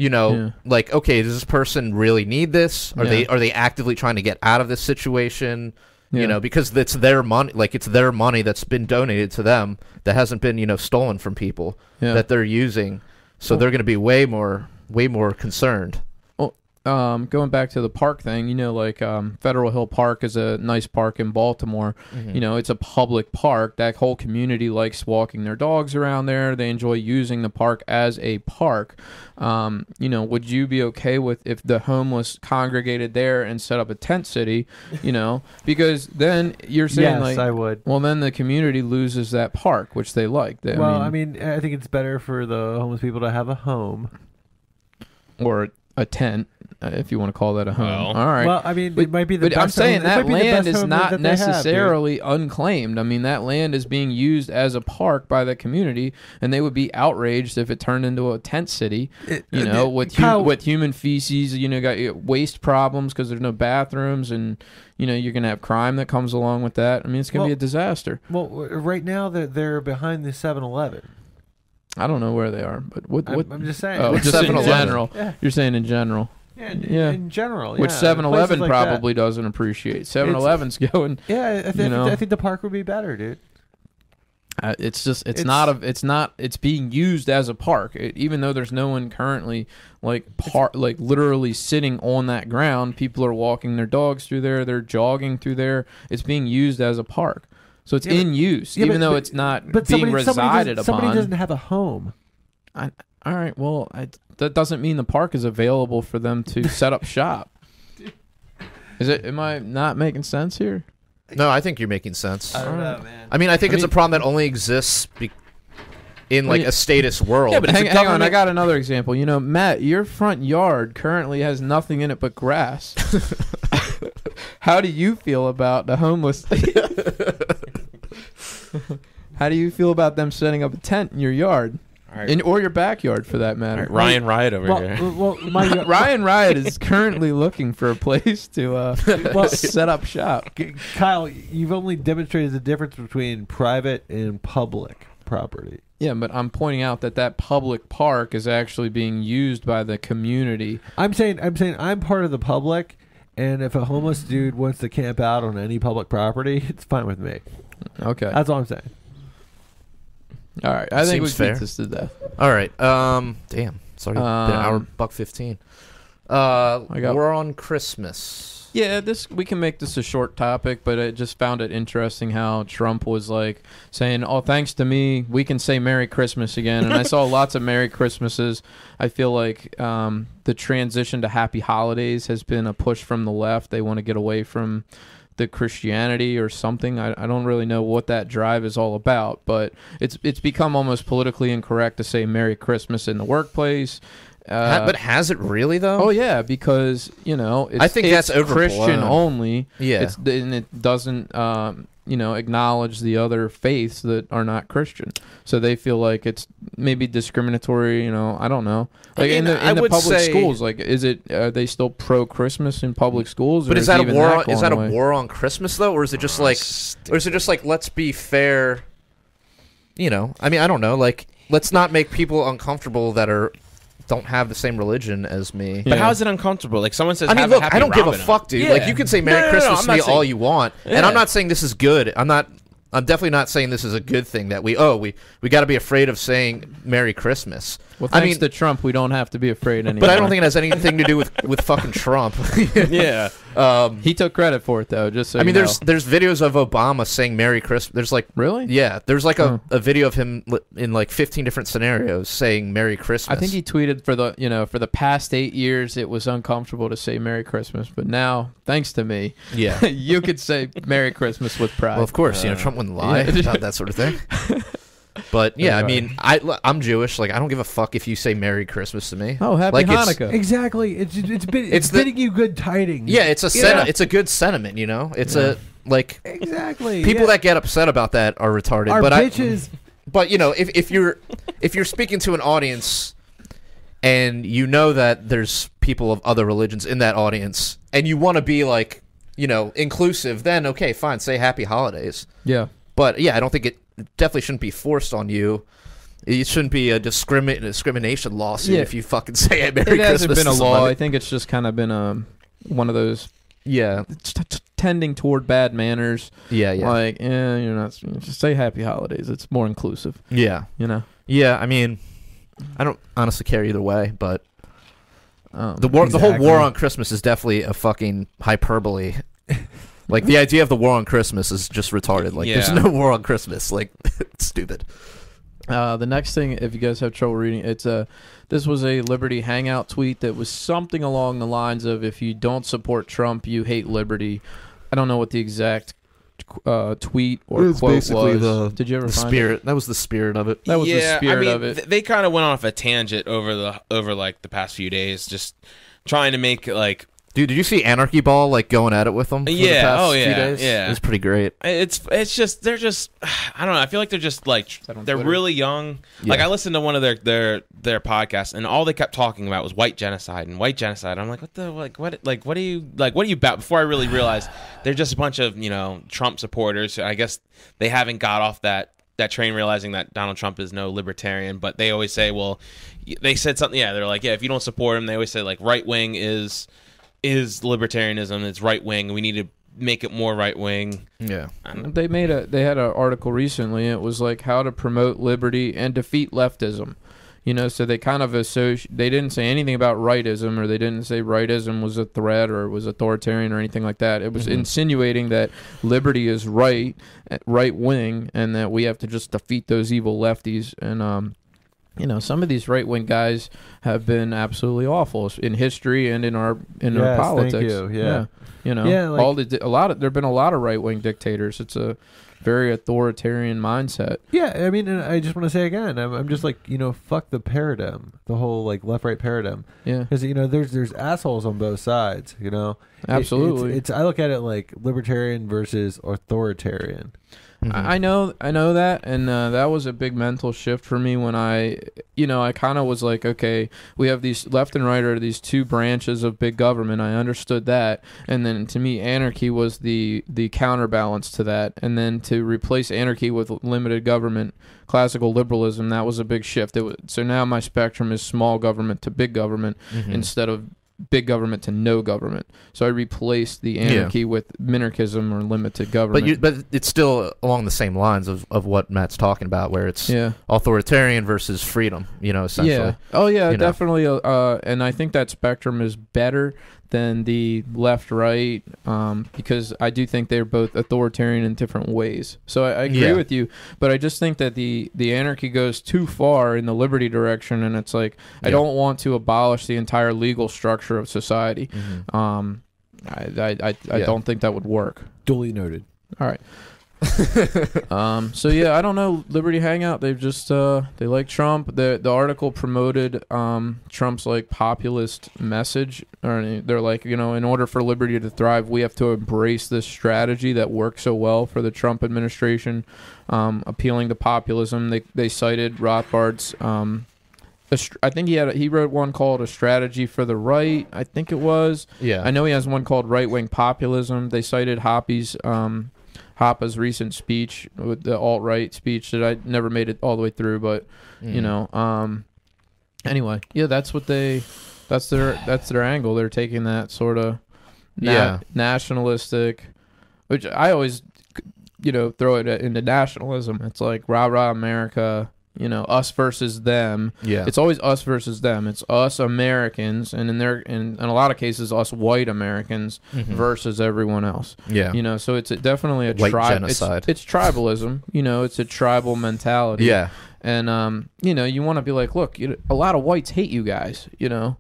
Like, okay, does this person really need this? Are they actively trying to get out of this situation? Yeah. Because it's their money. Like, it's their money that's been donated to them that hasn't been stolen from people that they're using. So they're going to be way more concerned. Going back to the park thing, Federal Hill Park is a nice park in Baltimore. Mm-hmm. It's a public park. That whole community likes walking their dogs around there. They enjoy using the park as a park. Would you be okay with if the homeless congregated there and set up a tent city? Because then you're saying yes, I would. Well, then the community loses that park, which they like. I think it's better for the homeless people to have a home or a tent, if you want to call that a home. Well, all right. Well, it might be the best. I'm saying home, that land is that not necessarily have, unclaimed. I mean, that land is being used as a park by the community, and they would be outraged if it turned into a tent city. With human feces. Got waste problems because there's no bathrooms, and you're gonna have crime that comes along with that. I mean, it's gonna be a disaster. Well, right now they're behind the 7-Eleven. I don't know where they are, but what I'm just saying. Oh, just in general. Yeah. You're saying in general. Yeah, in general. Which 7-Eleven like probably doesn't appreciate. 7-Eleven's going. Yeah, I think the park would be better, dude. It's being used as a park, even though there's no one currently literally sitting on that ground. People are walking their dogs through there. They're jogging through there. It's being used as a park. So it's in use, even though it's not being resided upon. Somebody doesn't have a home. All right, well, that doesn't mean the park is available for them to set up shop. Am I not making sense here? No, I think you're making sense. I don't know, man. I mean, I think it's a problem that only exists in a statist world. Yeah, but hang on, I got another example. Matt, your front yard currently has nothing in it but grass. How do you feel about the homeless? How do you feel about them setting up a tent in your yard? Or your backyard, for that matter. Ryan Riot over here. Ryan Riot is currently looking for a place to set up shop. Kyle, you've only demonstrated the difference between private and public property. Yeah, but I'm pointing out that public park is actually being used by the community. I'm saying I'm part of the public, and if a homeless dude wants to camp out on any public property, it's fine with me. Okay. That's all I'm saying. All right, I think we fair. beat this to death. All right. Damn. Sorry. Been an hour, $1:15. War on Christmas. Yeah, we can make this a short topic, but I just found it interesting how Trump was like saying, "Oh, thanks to me, we can say Merry Christmas again." And I saw lots of Merry Christmases. I feel like the transition to Happy Holidays has been a push from the left. They want to get away from the Christianity or something. I don't really know what that drive is all about, but it's become almost politically incorrect to say Merry Christmas in the workplace. But has it really though? Oh yeah, because I think it's that's overblown. Christian only. Yeah, and it doesn't acknowledge the other faiths that are not Christian. So they feel like it's maybe discriminatory. I don't know. Like in the public schools, like are they still pro Christmas in public schools? But is that a war? Is that a war on Christmas though, or is it just like let's be fair? I don't know. Like, let's not make people uncomfortable that don't have the same religion as me. But how is it uncomfortable? Like someone says, look, I don't give a fuck, dude. Yeah. Like, you can say Merry Christmas to me all you want, and I'm not saying this is good. I'm definitely not saying this is a good thing that we got to be afraid of saying Merry Christmas. Well, thanks to Trump, we don't have to be afraid anymore. But I don't think it has anything to do with fucking Trump. Yeah. He took credit for it though. Just so there's videos of Obama saying Merry Christmas. There's like really, yeah. There's like a video of him in like 15 different scenarios saying Merry Christmas. I think he tweeted for the past 8 years it was uncomfortable to say Merry Christmas, but now thanks to me, yeah, you could say Merry Christmas with pride. Well, of course, Trump wouldn't lie about that sort of thing. But yeah, I'm Jewish. Like, I don't give a fuck if you say Merry Christmas to me. Oh, Happy Hanukkah! Exactly. It's bidding you good tidings. Yeah, it's a good sentiment. It's exactly people that get upset about that are retarded. But bitches. But if you're speaking to an audience, and that there's people of other religions in that audience, and you want to be like inclusive, then okay, fine, say Happy Holidays. Yeah. But yeah, I don't think it definitely shouldn't be forced on you. It shouldn't be a discrimination lawsuit if you fucking say Merry Christmas. It hasn't been a law. I think it's just kind of been one of those tending toward bad manners. Yeah. Like, you're not just say Happy Holidays. It's more inclusive. Yeah. Yeah. I don't honestly care either way, but the whole war on Christmas is definitely a fucking hyperbole. Like, the idea of the war on Christmas is just retarded. Like, there's no war on Christmas. Like, it's stupid. The next thing, if you guys have trouble reading, this was a Liberty Hangout tweet that was something along the lines of, if you don't support Trump, you hate liberty. I don't know what the exact tweet or quote was. Did you ever find it? That was the spirit of it. That was the spirit of it. They kind of went off a tangent over the past few days, just trying to make like. Dude, did you see Anarchy Ball going at it with them? For the past few days? Yeah, it was pretty great. It's just they're just I don't know. I feel like they're just they're really young. Yeah. Like, I listened to one of their podcasts, and all they kept talking about was white genocide and white genocide. I'm like, what are you about? Before I really realized they're just a bunch of Trump supporters. I guess they haven't got off that train, realizing that Donald Trump is no libertarian. But they always say, well, they said something. Yeah, they're like, if you don't support him, they always say like right wing is libertarianism. It's right wing. We need to make it more right wing. Yeah. They had an article recently. It was like how to promote liberty and defeat leftism. So they kind of they didn't say anything about rightism, or they didn't say rightism was a threat or was authoritarian or anything like that. It was insinuating that liberty is right wing, and that we have to just defeat those evil lefties. And some of these right-wing guys have been absolutely awful in history and in our politics. Thank you. Yeah. There've been a lot of right-wing dictators. It's a very authoritarian mindset. Yeah, I mean, and I just want to say again, I'm just like, fuck the paradigm, the whole like left-right paradigm. Yeah. Because there's assholes on both sides. Absolutely. It's I look at it like libertarian versus authoritarian. Mm-hmm. I know that, and that was a big mental shift for me when I kind of was like, okay, we have these left and right are these two branches of big government. I understood that, and then to me, anarchy was the counterbalance to that, and then to replace anarchy with limited government, classical liberalism, that was a big shift. So now my spectrum is small government to big government instead of big government to no government. So I replaced the anarchy with minarchism or limited government. But it's still along the same lines of what Matt's talking about, where it's authoritarian versus freedom, essentially. Yeah. Oh, yeah, definitely. And I think that spectrum is better than the left-right because I do think they're both authoritarian in different ways. So I agree with you, but I just think that the anarchy goes too far in the liberty direction, and it's like I don't want to abolish the entire legal structure of society. I don't think that would work. Duly noted. All right. So yeah, I don't know. Liberty Hangout, they've just they like Trump. The article promoted Trump's like populist message, or they're like, in order for liberty to thrive, we have to embrace this strategy that worked so well for the Trump administration, appealing to populism. They cited Rothbard's I think he wrote one called A Strategy for the Right, I think it was. Yeah. I know he has one called Right Wing Populism. They cited Hoppe's recent speech, with the alt-right speech that I never made it all the way through, but anyway, yeah, that's their angle. They're taking that sort of nationalistic, which I always throw it into nationalism. It's like rah rah America, us versus them. Yeah, it's always us versus them. It's us Americans, and in a lot of cases, us white Americans versus everyone else. Yeah, so it's definitely a white genocide. It's tribalism. It's a tribal mentality. Yeah, and you want to be like, look, a lot of whites hate you guys.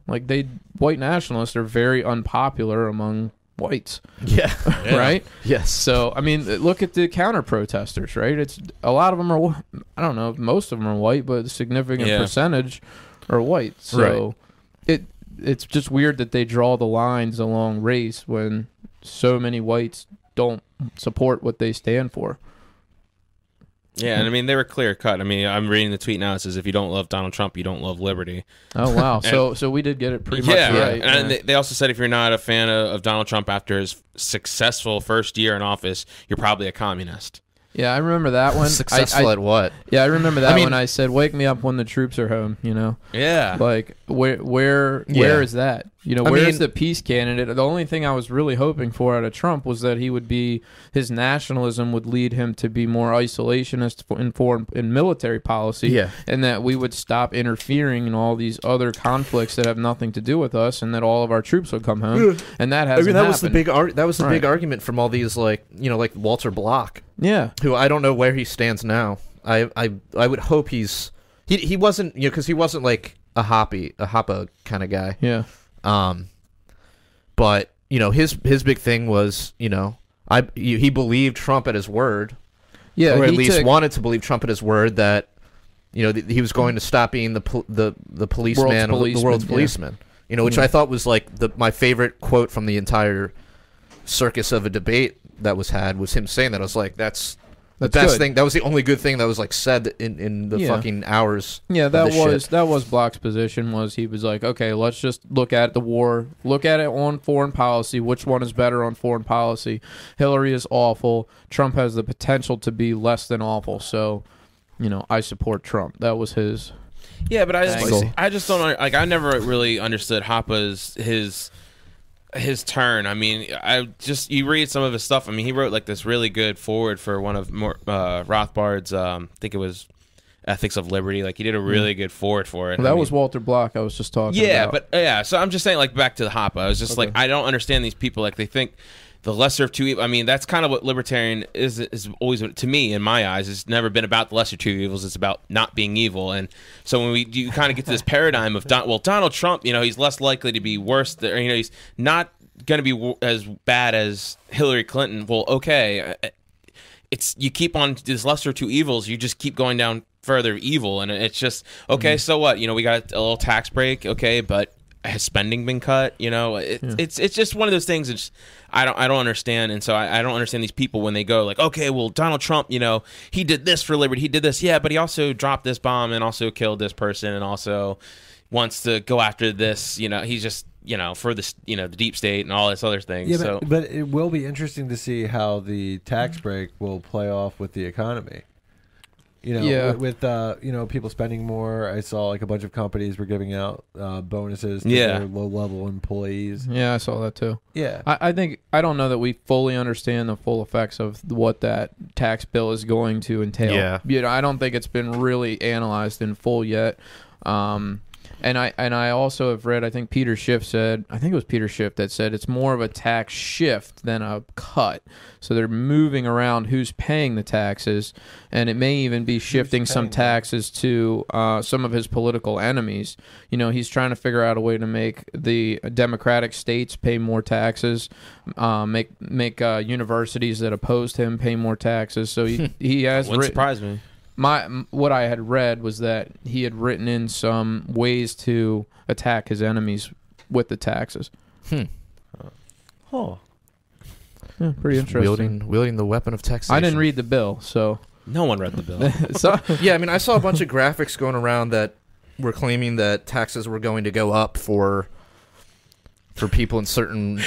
Like white nationalists are very unpopular among whites. Yeah. Right? Yes. So, I mean, look at the counter protesters, right? It's a lot of them are, I don't know if most of them are white, but a significant percentage are white. So it's just weird that they draw the lines along race when so many whites don't support what they stand for. Yeah, and I mean, they were clear cut. I mean, I'm reading the tweet now. It says, if you don't love Donald Trump, you don't love liberty. Oh, wow. So we did get it pretty much right. And they also said if you're not a fan of Donald Trump after his successful first year in office, you're probably a communist. Yeah, I remember that one. Successful at what? Yeah, I remember that when I said, "Wake me up when the troops are home." Yeah. Like where is that? Where's the peace candidate? The only thing I was really hoping for out of Trump was that his nationalism would lead him to be more isolationist in foreign and military policy, and that we would stop interfering in all these other conflicts that have nothing to do with us, and that all of our troops would come home. And that hasn't happened. That was the big argument from all these like Walter Block. Yeah. Who I don't know where he stands now. I would hope he wasn't because he wasn't like a Hoppe kind of guy. Yeah. But his big thing was he believed Trump at his word. Yeah. Or at least wanted to believe Trump at his word that he was going to stop being the policeman, the world's policeman. Which I thought was like my favorite quote from the entire circus of a debate that was had was him saying that. I was like, that's the best thing. That was the only good thing that was like said in the fucking hours. Yeah, that was Block's position. Was he was like, okay, let's just look at the war, look at it on foreign policy. Which one is better on foreign policy? Hillary is awful. Trump has the potential to be less than awful. So, I support Trump. That was his. Yeah, but I just don't like. I never really understood Hoppe's his turn. I mean, you read some of his stuff. I mean, he wrote like this really good forward for one of Rothbard's. I think it was Ethics of Liberty. Like he did a really good forward for it. Well, that was Walter Block I was just talking about. So I'm just saying, like back to the Hoppe. I was just like, I don't understand these people. Like they think the lesser of two evils. I mean, that's kind of what libertarian is always, to me, in my eyes, it's never been about the lesser two evils. It's about not being evil. And so when you kind of get to this paradigm of Donald Trump, he's less likely to be worse. He's not going to be as bad as Hillary Clinton. Well, okay. it's you keep on this lesser of two evils. You just keep going down further evil, and it's just okay. So what? You know, we got a little tax break, okay, but has spending been cut? You know, it's just one of those things. It's I don't understand, and so I don't understand these people when they go like, okay, well, Donald Trump, you know, he did this for liberty, he did this, yeah, but he also dropped this bomb and also killed this person and also wants to go after this. You know, he's just for this, the deep state and all this other things. Yeah, so. but it will be interesting to see how the tax break will play off with the economy. With people spending more. I saw like a bunch of companies were giving out bonuses to their low-level employees. Yeah, I saw that too. Yeah. I don't know that we fully understand the full effects of what that tax bill is going to entail. Yeah. I don't think it's been really analyzed in full yet. And I also have read, I think it was Peter Schiff that said it's more of a tax shift than a cut. So they're moving around who's paying the taxes, and it may even be shifting some taxes to some of his political enemies. He's trying to figure out a way to make the Democratic states pay more taxes, make universities that opposed him pay more taxes. So he has Wouldn't surprise me. What I had read was that he had written in some ways to attack his enemies with the taxes. Oh, yeah, pretty interesting. Wielding the weapon of taxation. I didn't read the bill, so no one read the bill. Yeah, I mean, I saw a bunch of graphics going around that were claiming that taxes were going to go up for people in certain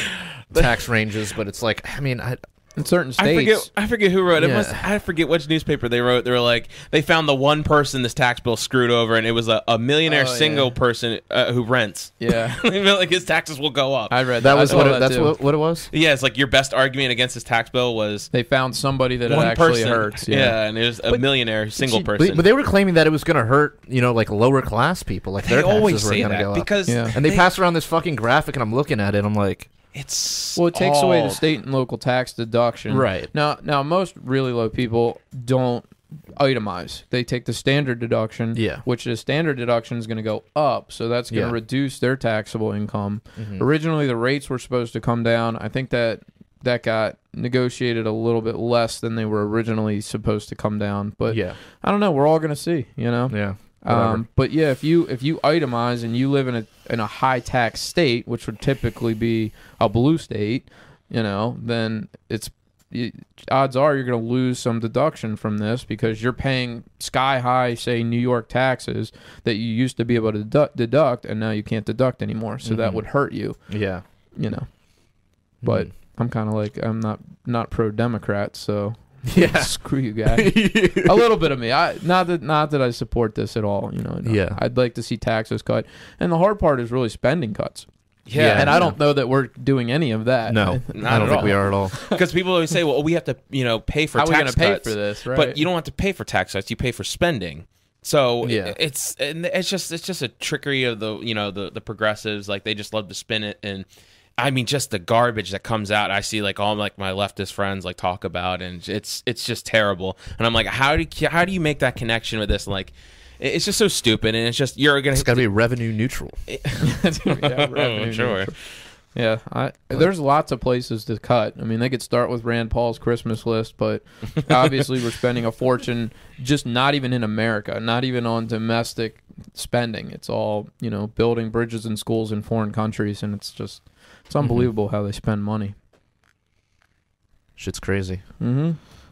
tax ranges, but it's like, I mean, in certain states. I forget who wrote it. I forget which newspaper they wrote. They were like, they found the one person this tax bill screwed over, and it was a millionaire single person who rents. Yeah. They feel like his taxes will go up. I read that. That's what it was? Yeah, it's like your best argument against his tax bill was... They found somebody that it actually hurts. Yeah, and it was a millionaire single person. But they were claiming that it was going to hurt, like lower class people. Like their taxes were going to go up. Because and they pass around this fucking graphic, and I'm looking at it, I'm like... It takes away the state and local tax deduction. Right. Now most really low people don't itemize. They take the standard deduction, which the standard deduction is going to go up, so that's going to reduce their taxable income. Mm-hmm. Originally, the rates were supposed to come down. I think that got negotiated a little bit less than they were originally supposed to come down. But I don't know. We're all going to see, Yeah. But yeah, if you itemize and you live in a high tax state, which would typically be a blue state, then odds are you're going to lose some deduction from this because you're paying sky high, say, New York taxes that you used to be able to deduct, and now you can't deduct anymore. So that would hurt you. Yeah. But I'm kind of like, I'm not pro-Democrat, so. Yeah, screw you guys. A little bit of me. Not that I support this at all. Yeah, I'd like to see taxes cut, and the hard part is really spending cuts. Yeah, and I don't know that we're doing any of that. No, I don't think we are at all. Because people always say, "Well, we have to, pay for How tax cuts." How are we going to pay for this? Right? But you don't have to pay for tax cuts; you pay for spending. So it's just a trickery of the progressives. Like they just love to spin it and. I mean, just the garbage that comes out. I see like all like my leftist friends like talk about, and it's just terrible. And I'm like, how do you make that connection with this? Like, it's just so stupid, and it's just It's got to be revenue neutral. Revenue neutral. Yeah, there's lots of places to cut. I mean, they could start with Rand Paul's Christmas list, but obviously we're spending a fortune just not even in America, not even on domestic spending. It's all building bridges and schools in foreign countries, and it's unbelievable how they spend money. Shit's crazy. Mm-hmm.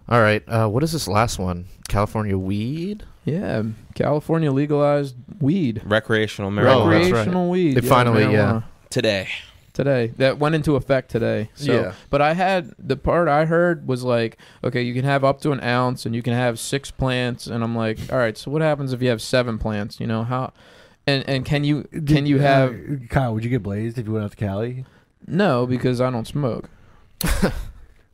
All right. What is this last one? California weed? Yeah. California legalized weed. Recreational marijuana. Recreational weed. They finally, Today. That went into effect today. So, but the part I heard was like, okay, you can have up to an ounce and you can have 6 plants. And I'm like, all right, so what happens if you have 7 plants? How... And can you have... Kyle, would you get blazed if you went out to Cali? No, because I don't smoke.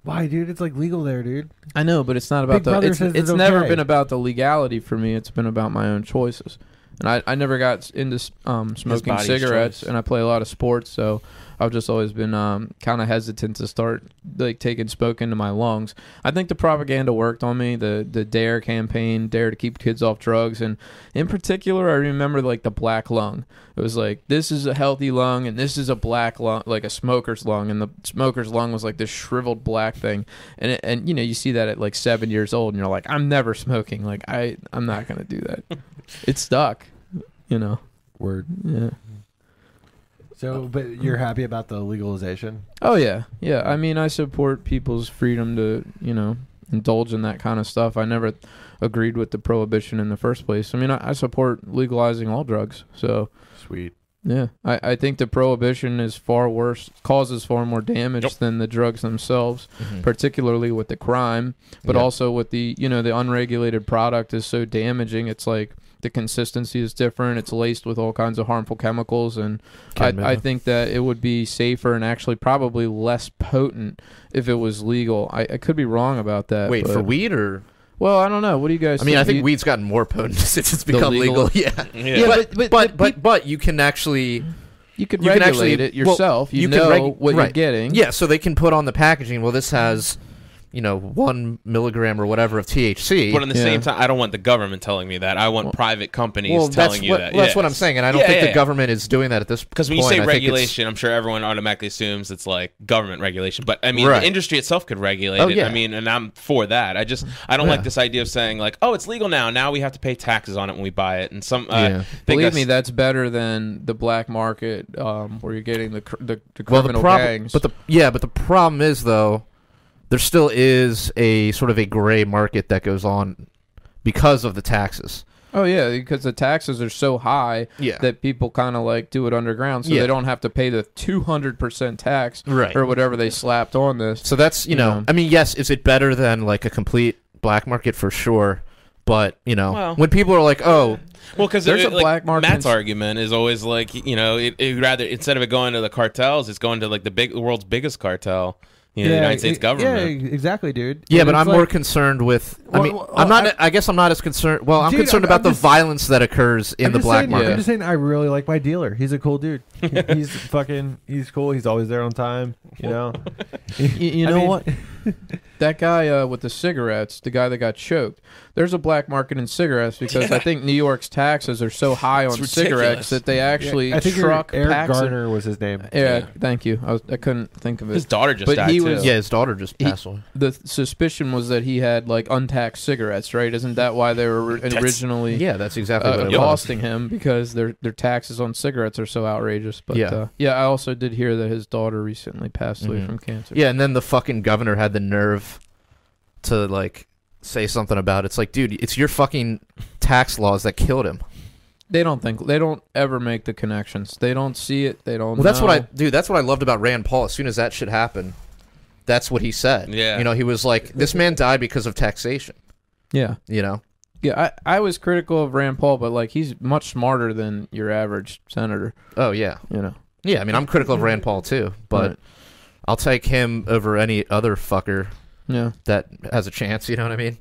Why, dude? It's like legal there, dude. I know, but it's not about it's never been about the legality for me. It's been about my own choices. And I never got into smoking body's cigarettes, choice. and I play a lot of sports, so I've just always been kind of hesitant to start like taking smoke into my lungs. I think the propaganda worked on me, the DARE campaign, Dare to Keep Kids Off Drugs, and in particular, I remember like the black lung. It was like, this is a healthy lung, and this is a black lung, like a smoker's lung, and the smoker's lung was like this shriveled black thing, and you know, you see that at like 7 years old, and you're like, I'm never smoking, like I'm not gonna do that. It stuck, you know. Word. Yeah. So, but you're happy about the legalization? Oh yeah, yeah. I mean, I support people's freedom to, you know, indulge in that kind of stuff. I never agreed with the prohibition in the first place. I mean, I support legalizing all drugs. So Sweet. yeah, I think the prohibition is far worse, causes far more damage than the drugs themselves, particularly with the crime, but also with the, you know, the unregulated product is so damaging. It's like the consistency is different. It's laced with all kinds of harmful chemicals, and I think that it would be safer and actually probably less potent if it was legal. I could be wrong about that. Wait, for weed or? Well, I don't know. What do you guys I mean, think? I think weed's gotten more potent since it's become legal. Yeah. But you can actually... You could regulate it yourself. Well, you know what you're getting. Yeah, so they can put on the packaging, well, this has, you know, 1 milligram or whatever of THC. But at the same time, I don't want the government telling me that. I want private companies telling you that. That's what I'm saying, and I don't think the government is doing that at this point. Because when you say regulation, I'm sure everyone automatically assumes it's like government regulation. But I mean, the industry itself could regulate it. I mean, and I'm for that. I don't like this idea of saying like, oh, it's legal now. Now we have to pay taxes on it when we buy it. And believe me, that's better than the black market where you're getting the criminal gangs. But the problem is though, there still is a sort of a gray market that goes on because of the taxes. Oh, yeah, because the taxes are so high that people kind of like do it underground so they don't have to pay the 200% tax or whatever they slapped on this. So that's, you know, I mean, yes, is it better than like a complete black market? For sure. But, you know, when people are like, oh... Well, because there's a black market. Matt's argument is always like, you know, it rather, instead of it going to the cartels, it's going to like the world's biggest cartel. You know, the United States government. Yeah, exactly, dude. Yeah, but I'm more concerned with. I mean, I guess I'm not as concerned. Well, I'm concerned about the violence that occurs in the black market. I'm just saying, I really like my dealer. He's a cool dude. He's cool. He's always there on time. You know. You know what? That guy with the cigarettes, the guy that got choked. There's a black market in cigarettes because I think New York's taxes are so high on cigarettes that they actually truck Eric Garner was his name. Yeah, thank you. I couldn't think of it. His daughter just died too. His daughter just passed away. The suspicion was that he had like untaxed cigarettes, right? Isn't that why they were originally? Yeah, that's exactly what it was. Costing him because their taxes on cigarettes are so outrageous. But I also did hear that his daughter recently passed away from cancer. Yeah, and then the fucking governor had the nerve to like say something about it. It's like, dude, it's your fucking tax laws that killed him. They don't ever make the connections. They don't see it. They don't. Well, that's what I loved about Rand Paul. As soon as that shit happened, that's what he said. Yeah, you know, he was like, this man died because of taxation. Yeah, you know. Yeah, I was critical of Rand Paul, but like he's much smarter than your average senator. Oh yeah, you know. Yeah, I mean, I'm critical of Rand Paul too, but I'll take him over any other fucker. Yeah, that has a chance. You know what I mean?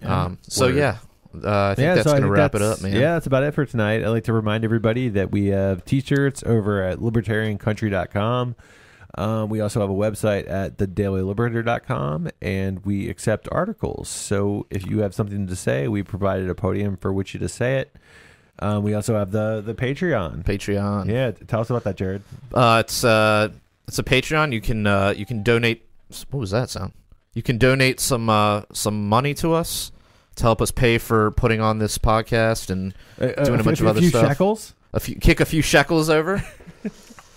I think that's going to wrap it up, man. Yeah, that's about it for tonight. I'd like to remind everybody that we have T-shirts over at libertariancountry.com. We also have a website at thedailyliberator.com, and we accept articles. So if you have something to say, we provided a podium for which you to say it. We also have the Patreon. Patreon. Yeah, tell us about that, Jared. It's a Patreon. You can donate. What was that sound? You can donate some money to us to help us pay for putting on this podcast and doing a bunch of other stuff. Shekels? Kick a few shekels over.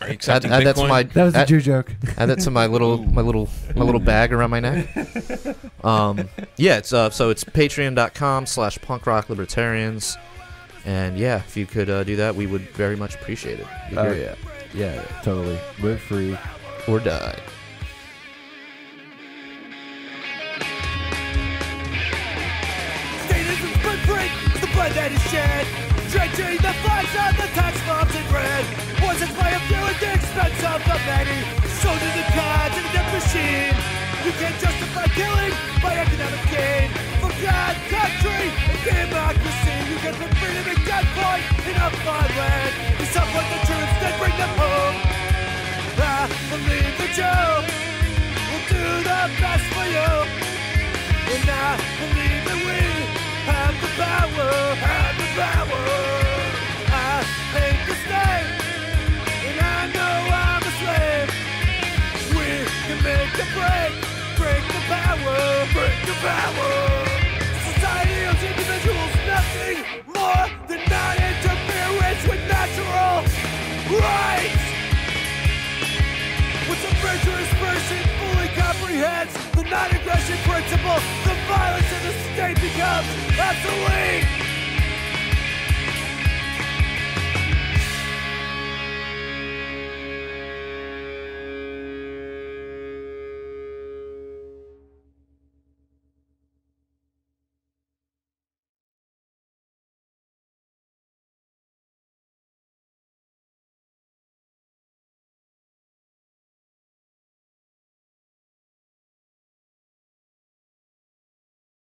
Are you accepting Bitcoin? That was a Jew joke. Add that to my little bag around my neck. It's so it's patreon.com/punkrocklibertarians, and if you could do that, we would very much appreciate it. Yeah, totally. Live free or die. Statism's blood break is the blood that is shed. Drenching the flags of the tax bombs in red. Was it by a few at the expense of the many? Soldiers and cards in a death machine. You can't justify killing by economic gain. God, country, and democracy. You get the freedom and gunpoint in a fine land. You support the troops, then bring them home. I believe that you will do the best for you. And I believe that we have the power, have the power. I hate the state, and I know I'm a slave. We can make a break the power, break the power. Society owes individuals nothing more than non-interference with natural rights. Once a virtuous person fully comprehends the non-aggression principle, the violence of the state becomes obsolete.